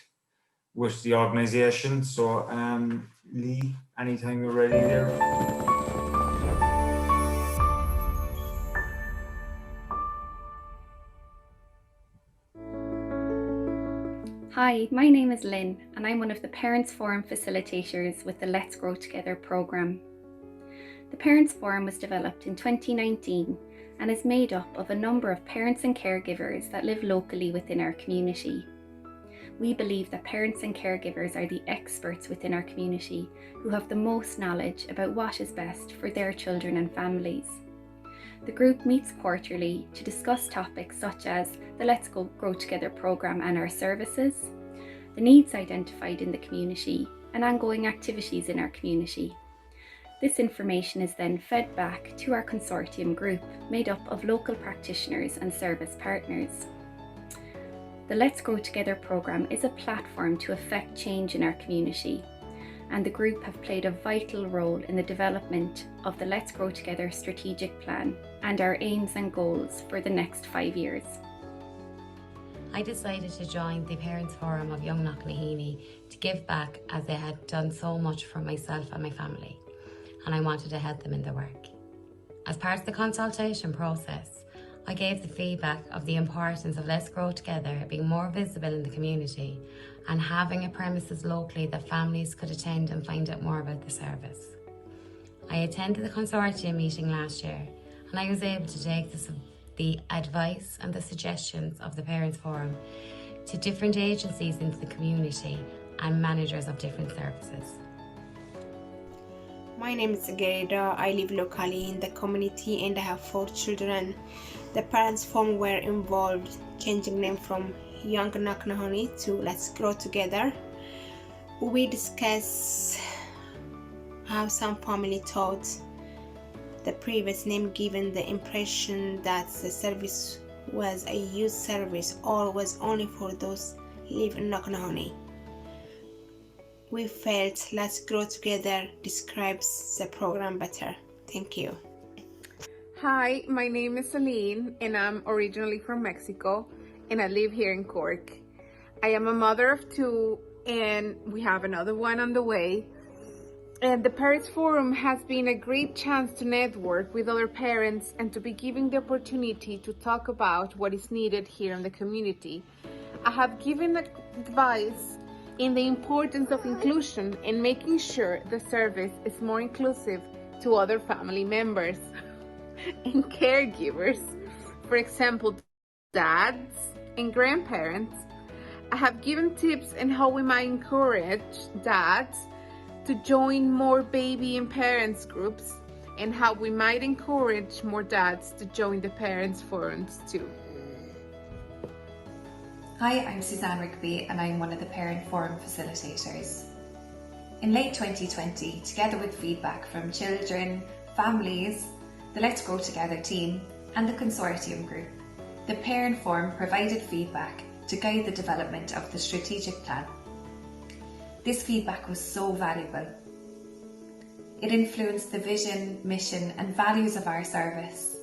with the organization. So Lee, anytime you're ready there. Hi, my name is Lynn, and I'm one of the Parents Forum facilitators with the Let's Grow Together programme. The Parents Forum was developed in 2019 and is made up of a number of parents and caregivers that live locally within our community. We believe that parents and caregivers are the experts within our community who have the most knowledge about what is best for their children and families. The group meets quarterly to discuss topics such as the Let's Grow Together programme and our services, the needs identified in the community, and ongoing activities in our community. This information is then fed back to our consortium group made up of local practitioners and service partners. The Let's Grow Together programme is a platform to effect change in our community, and the group have played a vital role in the development of the Let's Grow Together strategic plan and our aims and goals for the next 5 years. I decided to join the Parents Forum of Young Knocknaheeny to give back, as they had done so much for myself and my family, and I wanted to help them in their work. As part of the consultation process, I gave the feedback of the importance of Let's Grow Together being more visible in the community and having a premises locally that families could attend and find out more about the service. I attended the consortium meeting last year, and I was able to take the advice and the suggestions of the Parents Forum to different agencies into the community and managers of different services. My name is Gerda. I live locally in the community and I have 4 children. The Parents Forum were involved changing name from Young Knocknaheeny to Let's Grow Together. We discuss how some family thought the previous name given the impression that the service was a youth service or was only for those who live in Knocknaheeny. We felt Let's Grow Together describes the program better. Thank you. Hi, my name is Celine and I'm originally from Mexico and I live here in Cork. I am a mother of 2 and we have another one on the way. And the Parents Forum has been a great chance to network with other parents and to be given the opportunity to talk about what is needed here in the community. I have given advice in the importance of inclusion and making sure the service is more inclusive to other family members and caregivers. For example, dads and grandparents. I have given tips on how we might encourage dads to join more baby and parents groups and how we might encourage more dads to join the Parents Forums too. Hi, I'm Suzanne Rigby and I'm one of the Parent Forum facilitators. In late 2020, together with feedback from children, families, the Let's Grow Together team and the consortium group, the Parent Forum provided feedback to guide the development of the strategic plan. This feedback was so valuable. It influenced the vision, mission and values of our service,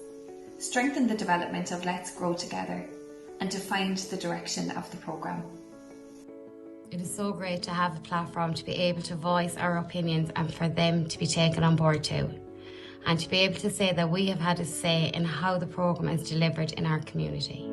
strengthened the development of Let's Grow Together and defined the direction of the programme. It is so great to have a platform to be able to voice our opinions and for them to be taken on board too. And to be able to say that we have had a say in how the programme is delivered in our community.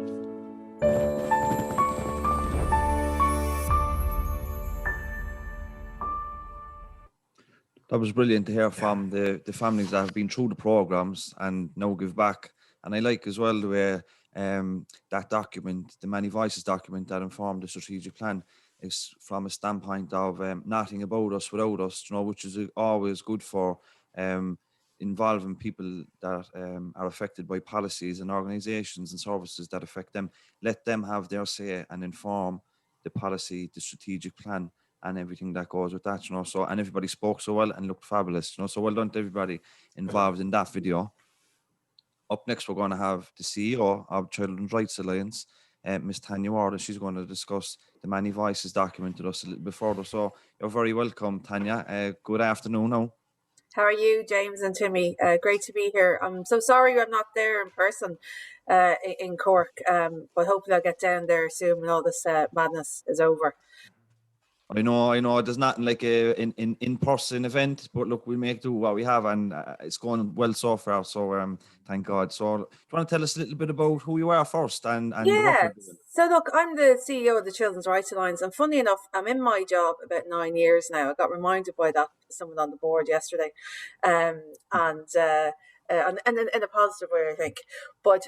That was brilliant to hear from the families that have been through the programs and now give back. And I like as well the way that document, the Many Voices document that informed the strategic plan, is from a standpoint of nothing about us without us, you know, which is always good for involving people that are affected by policies and organisations and services that affect them. Let them have their say and inform the policy, the strategic plan, and everything that goes with that, you know. So, and everybody spoke so well and looked fabulous, you know. So well done to everybody involved in that video. Up next, we're going to have the CEO of Children's Rights Alliance, Miss Tanya Ward, and she's going to discuss the Many Voices document with us a little bit further. So you're very welcome, Tanya. Good afternoon now. How are you, James and Timmy? Great to be here. I'm so sorry I'm not there in person in Cork, but hopefully I'll get down there soon when all this madness is over. I know. There's nothing like an in-person event, but look, we'll make do what we have, and it's going well so far. So thank God. So, do you want to tell us a little bit about who you are first and the work you're doing? So look, I'm the CEO of the Children's Rights Alliance, and funny enough, I'm in my job about 9 years now. I got reminded by that someone on the board yesterday, and in a positive way, I think. But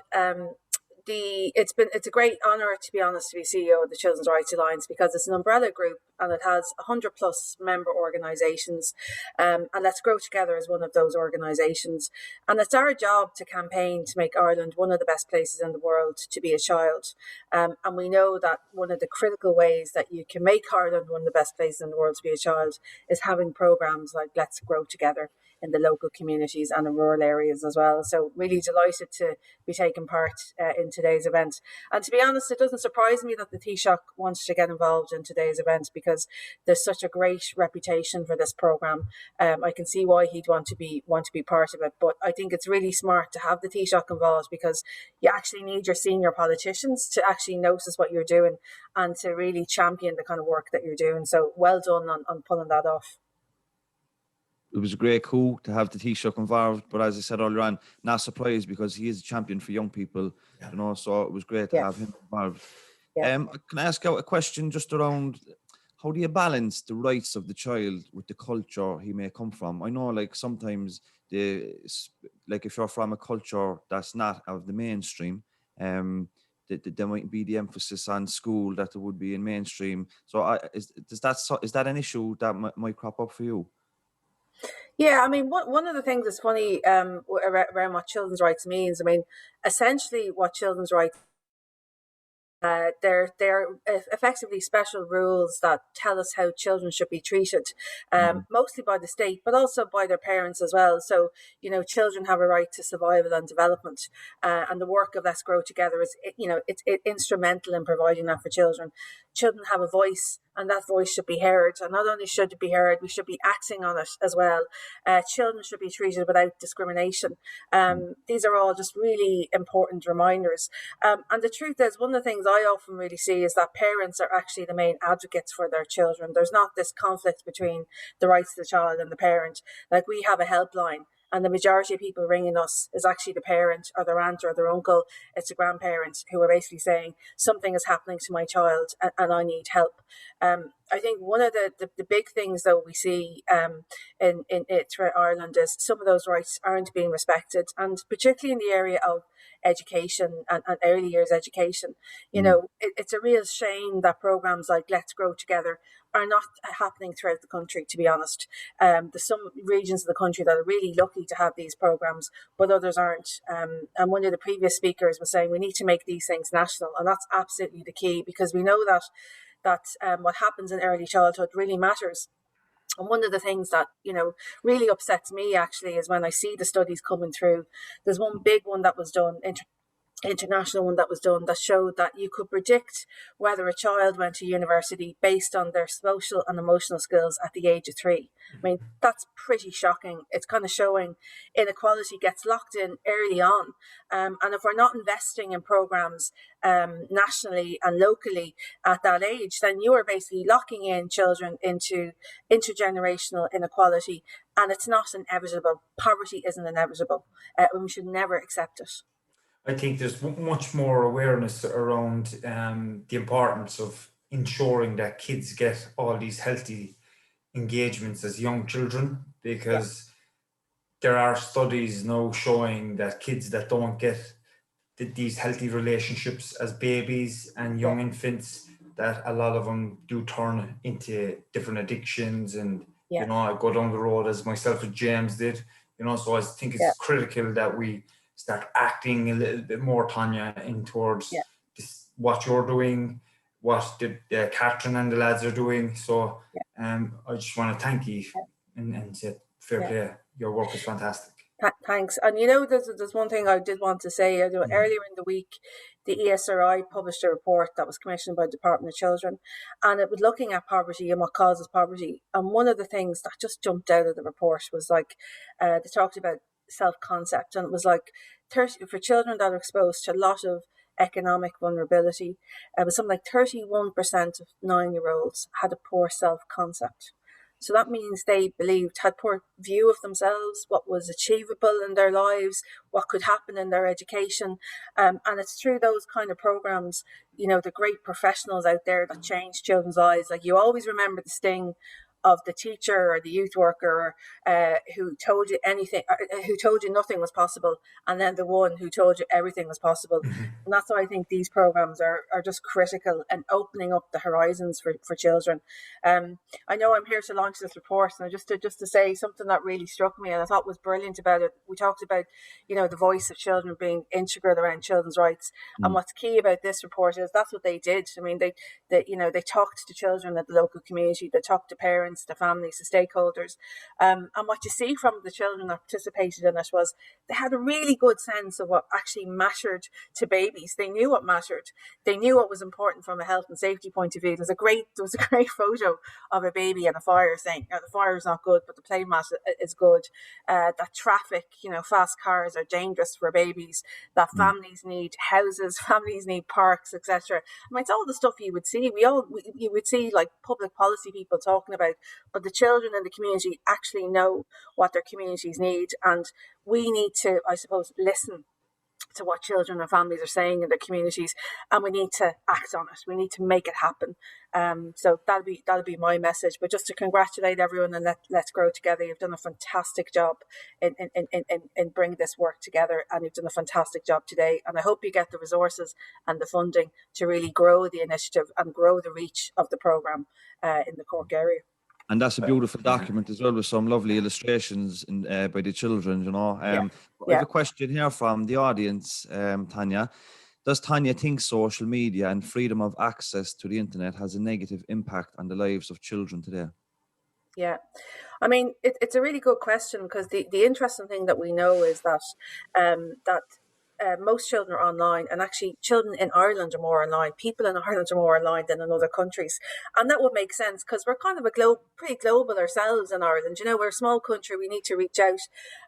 it's a great honour, to be honest, to be CEO of the Children's Rights Alliance, because it's an umbrella group and it has 100+ member organisations, and Let's Grow Together is one of those organisations, and it's our job to campaign to make Ireland one of the best places in the world to be a child, and we know that one of the critical ways that you can make Ireland one of the best places in the world to be a child is having programmes like Let's Grow Together in the local communities and in rural areas as well. So really delighted to be taking part in today's event. And to be honest, it doesn't surprise me that the Taoiseach wants to get involved in today's event, because there's such a great reputation for this programme. I can see why he'd want to be part of it, but I think it's really smart to have the Taoiseach involved, because you actually need your senior politicians to actually notice what you're doing and to really champion the kind of work that you're doing. So well done on pulling that off. It was a great coup to have the Taoiseach involved, but as I said earlier on, not surprised because he is a champion for young people, you know, so it was great to have him involved. Can I ask out a question just around how do you balance the rights of the child with the culture he may come from? I know, like, sometimes like if you're from a culture that's not of the mainstream, there might be the emphasis on school that there would be in mainstream. So is that an issue that might crop up for you? Yeah, I mean, one of the things that's funny around what children's rights means, I mean, essentially what children's rights, they're effectively special rules that tell us how children should be treated, mostly by the state, but also by their parents as well. So, you know, children have a right to survival and development, and the work of Let's Grow Together is, you know, it's instrumental in providing that for children. Children have a voice, and that voice should be heard. And not only should it be heard, we should be acting on it as well. Children should be treated without discrimination. These are all just really important reminders. And the truth is, one of the things I often really see is that parents are actually the main advocates for their children. There's not this conflict between the rights of the child and the parent. Like, we have a helpline, and the majority of people ringing us is actually the parent or their aunt or their uncle. It's the grandparents who are basically saying something is happening to my child and I need help. I think one of the big things that we see in throughout Ireland is some of those rights aren't being respected, and particularly in the area of education and early years education. You know, it's a real shame that programs like Let's Grow Together are not happening throughout the country, to be honest. There's some regions of the country that are really lucky to have these programs, but others aren't. And one of the previous speakers was saying we need to make these things national, and that's absolutely the key, because we know that what happens in early childhood really matters. And one of the things that, you know, really upsets me actually is when I see the studies coming through. There's one big one that was done, international one that was done, that showed that you could predict whether a child went to university based on their social and emotional skills at the age of 3. I mean, that's pretty shocking. It's kind of showing inequality gets locked in early on. And if we're not investing in programs nationally and locally at that age, then you are basically locking in children into intergenerational inequality. And it's not inevitable. Poverty isn't inevitable. And we should never accept it. I think there's much more awareness around the importance of ensuring that kids get all these healthy engagements as young children, because there are studies now showing that kids that don't get these healthy relationships as babies and young infants, that a lot of them do turn into different addictions and, you know, I go down the road as myself and James did, you know, so I think it's critical that we start acting a little bit more, Tanya, in towards this, what you're doing, what the Catherine and the lads are doing. So I just want to thank you and say fair play. Your work is fantastic. Thanks. And you know, there's one thing I did want to say. Earlier in the week, the ESRI published a report that was commissioned by the Department of Children, and it was looking at poverty and what causes poverty. And one of the things that just jumped out of the report was like, they talked about self-concept, and it was like 30 for children that are exposed to a lot of economic vulnerability. It was something like 31% of 9-year-olds had a poor self-concept. So that means they had poor view of themselves, what was achievable in their lives, what could happen in their education. And it's through those kind of programs, you know, the great professionals out there that change children's lives. Like, you always remember the sting of the teacher or the youth worker who told you who told you nothing was possible, and then the one who told you everything was possible. And that's why I think these programs are just critical in opening up the horizons for children. I know I'm here to launch this report, and just to say something that really struck me and I thought was brilliant about it. We talked about, you know, the voice of children being integral around children's rights, and what's key about this report is that's what they did. I mean, they talked to children at the local community, they talked to parents, parents, the families, the stakeholders. And what you see from the children that participated in it was they had a really good sense of what actually mattered to babies. They knew what mattered. They knew what was important from a health and safety point of view. There was a great photo of a baby in a fire saying, the fire is not good, but the play mat is good. That traffic, fast cars are dangerous for babies. That families need houses, families need parks, etc. I mean, it's all the stuff you would see. You would see like public policy people talking about, but the children in the community actually know what their communities need, and we need to, I suppose, listen to what children and families are saying in their communities, and we need to act on it. We need to make it happen. So that'll be my message. But just to congratulate everyone and Let's Grow Together. You've done a fantastic job in bringing this work together, and you've done a fantastic job today. And I hope you get the resources and the funding to really grow the initiative and grow the reach of the programme in the Cork area. And that's a beautiful document as well, with some lovely illustrations by the children, I have a question here from the audience, Tanya. Does Tanya think social media and freedom of access to the internet has a negative impact on the lives of children today? Yeah, I mean, it's a really good question, because the interesting thing that we know is that most children are online, and actually children in Ireland are more online. People in Ireland are more online than in other countries, and that would make sense because we're kind of pretty global ourselves in Ireland. We're a small country. We need to reach out,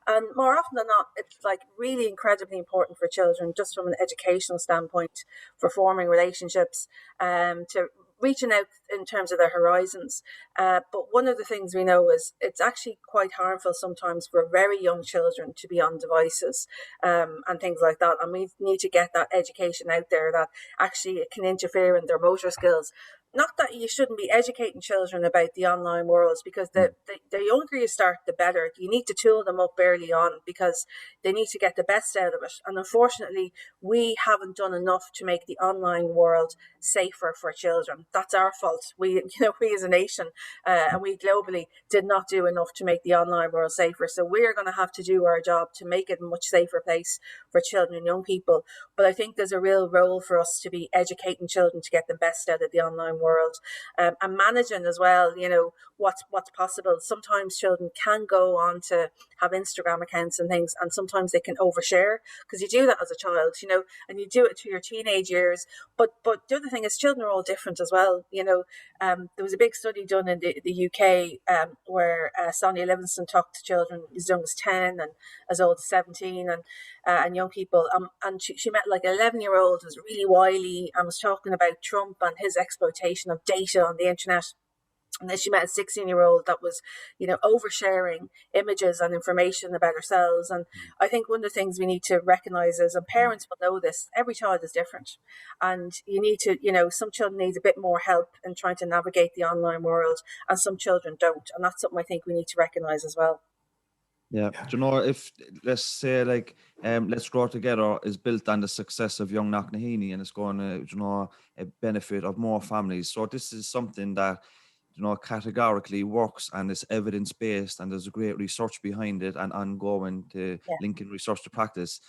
and more often than not, it's like really incredibly important for children, just from an educational standpoint, for forming relationships, to reaching out in terms of their horizons. But one of the things we know is it's actually quite harmful sometimes for very young children to be on devices and things like that. And we need to get that education out there that actually it can interfere in their motor skills. Not that you shouldn't be educating children about the online worlds, because the younger you start, the better. You need to tool them up early on, because they need to get the best out of it. And unfortunately, we haven't done enough to make the online world safer for children. That's our fault. We as a nation and we globally did not do enough to make the online world safer. So we're going to have to do our job to make it a much safer place for children and young people. But I think there's a real role for us to be educating children to get the best out of the online world, and managing as well, what's possible. Sometimes children can go on to have Instagram accounts and things, and sometimes they can overshare, because you do that as a child, and you do it through your teenage years. But the other thing is, children are all different as well. There was a big study done in the UK where Sonia Livingston talked to children as young as 10 and as old as 17 and young people. And she met like an 11-year-old who was really wily and was talking about Trump and his exploitation of data on the internet. And then she met a 16-year-old that was, oversharing images and information about ourselves. And I think one of the things we need to recognise is, and parents will know this, every child is different. And you need to, some children need a bit more help in trying to navigate the online world, and some children don't. And that's something I think we need to recognise as well. Yeah. Do you know, if let's say like Let's Grow Together is built on the success of Young Knocknaheeny, and it's going to, a benefit of more families. So this is something that, categorically works, and it's evidence-based, and there's a great research behind it and ongoing to linking research to practice.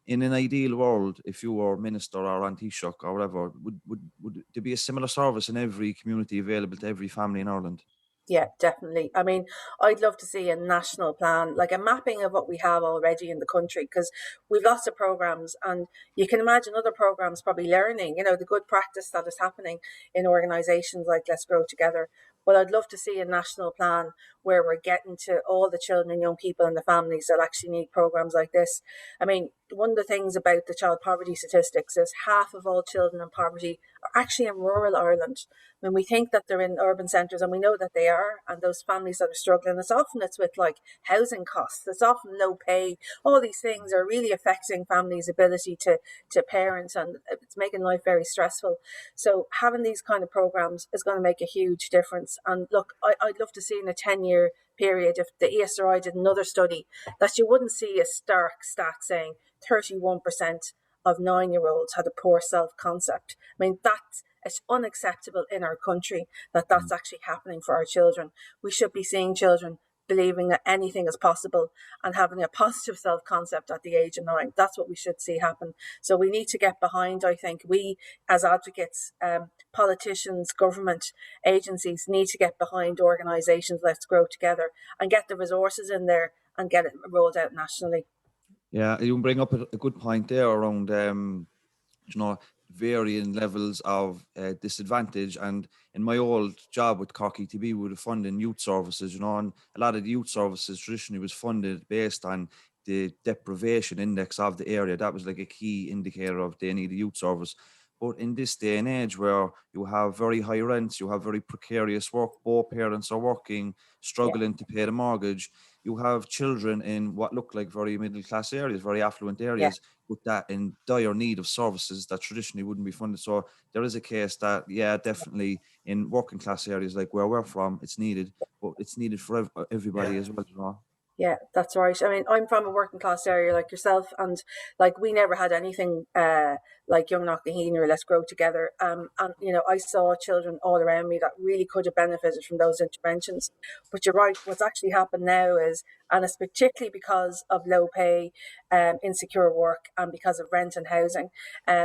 In an ideal world, if you were Minister or Taoiseach or whatever, would there be a similar service in every community available to every family in Ireland? Yeah, definitely. I mean, I'd love to see a national plan, like a mapping of what we have already in the country, because we've lots of programs, and you can imagine other programs probably learning, the good practice that is happening in organisations like Let's Grow Together. But I'd love to see a national plan where we're getting to all the children and young people and the families that actually need programs like this. I mean, one of the things about the child poverty statistics is half of all children in poverty are actually in rural Ireland. When we think that they're in urban centres, and we know that they are, and those families that are struggling, it's with like housing costs, it's often low pay. All these things are really affecting families' ability to parent, and it's making life very stressful. So having these kind of programs is going to make a huge difference. And look, I'd love to see in a 10-year period, if the ESRI did another study, that you wouldn't see a stark stat saying 31% of 9-year-olds had a poor self-concept. I mean, it's unacceptable in our country that that's actually happening for our children. We should be seeing children believing that anything is possible and having a positive self-concept at the age of 9. That's what we should see happen. So we need to get behind, I think, we as advocates, politicians, government agencies need to get behind organisations Let's Grow Together and get the resources in there and get it rolled out nationally. Yeah, you bring up a good point there around, varying levels of disadvantage. And in my old job with Cork ETB, we would have funded youth services, and a lot of the youth services traditionally was funded based on the deprivation index of the area. That was like a key indicator of they need a youth service. But in this day and age where you have very high rents, you have very precarious work, both parents are working, struggling to pay the mortgage, you have children in what look like very middle class areas, very affluent areas, with that in dire need of services that traditionally wouldn't be funded. So there is a case that, definitely in working class areas like where we're from, it's needed, but it's needed for everybody as well. Yeah, that's right. I mean, I'm from a working class area like yourself, and like we never had anything like Young Knocknaheeny or Let's Grow Together. And I saw children all around me that really could have benefited from those interventions. But you're right, what's actually happened now is, and it's particularly because of low pay, insecure work, and because of rent and housing,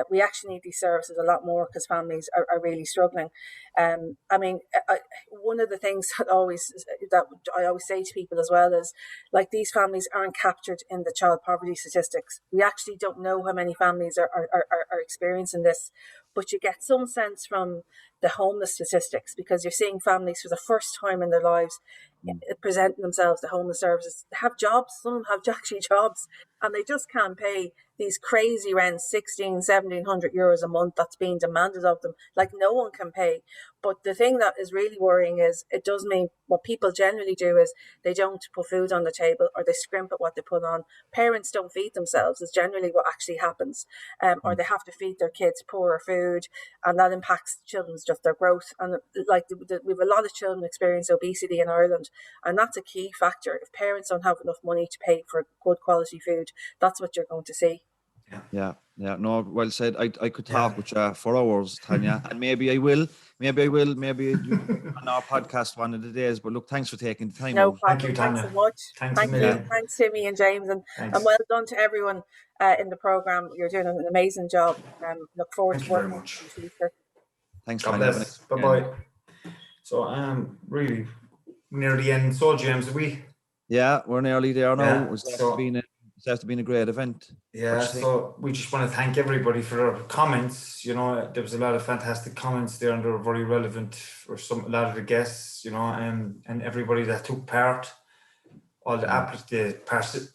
we actually need these services a lot more because families are really struggling. One of the things that I always say to people as well is, like, these families aren't captured in the child poverty statistics. We actually don't know how many families are experiencing this, but you get some sense from the homeless statistics because you're seeing families for the first time in their lives presenting themselves to homeless services. They have jobs, some of them have actually jobs, and they just can't pay these crazy rents, 1,700 euros a month that's being demanded of them, like no one can pay. But the thing that is really worrying is it does mean what people generally do is they don't put food on the table, or they scrimp at what they put on. Parents don't feed themselves is generally what actually happens, or they have to feed their kids poorer food, and that impacts children's just their growth. And like we have a lot of children experience obesity in Ireland, and that's a key factor. If parents don't have enough money to pay for good quality food, that's what you're going to see. Yeah. No, well said. I could talk with you for hours, Tanya, and maybe I will on our podcast one of the days. But look, thanks for taking the time. No problem. Thank you, Tanya. Thanks so much. Thank you. Thanks, Timmy and James, and well done to everyone in the programme. You're doing an amazing job. Look forward to working with you in the future. Thanks, God Tanya. bless. Bye-bye. So really near the end. So, James, are we? Yeah, we're nearly there now. Yeah, It's after been a great event. Yeah, so we just want to thank everybody for their comments. There was a lot of fantastic comments there, and they were very relevant for a lot of the guests, and everybody that took part, all the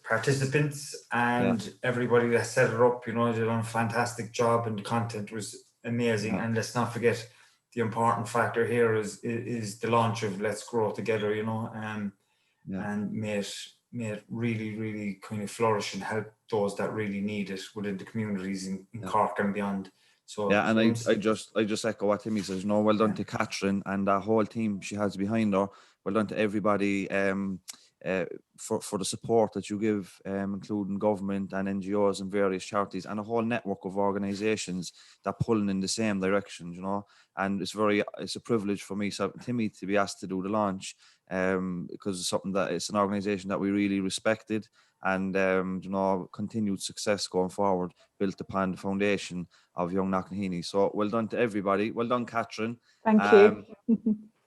participants, and everybody that set it up. They did a fantastic job, and the content was amazing. And let's not forget, the important factor here is the launch of Let's Grow Together. And may it really, really kind of flourish and help those that really need it within the communities in Cork and beyond. So and I just echo what Timmy says. Well done to Catherine and that whole team she has behind her. Well done to everybody for the support that you give, including government and NGOs and various charities and a whole network of organisations that pulling in the same direction. And it's a privilege for me, Timmy, to be asked to do the launch. Because it's an organisation that we really respected, and continued success going forward built upon the foundation of Young Knocknaheeny. So well done to everybody. Well done, Catherine. Thank you.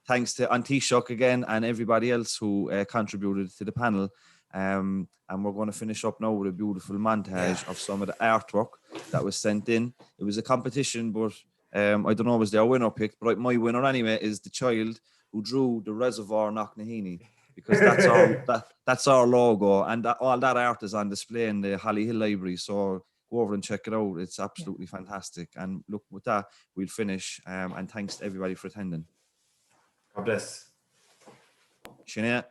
Thanks to Taoiseach again and everybody else who contributed to the panel. And we're going to finish up now with a beautiful montage of some of the artwork that was sent in. It was a competition, but I don't know was their winner picked, but my winner anyway is the child who drew the Reservoir Knocknaheeny, because that's our logo, and all that art is on display in the Holly Hill Library. So go over and check it out. It's absolutely fantastic. And look, with that, we'll finish. And thanks to everybody for attending. God bless. Sinead.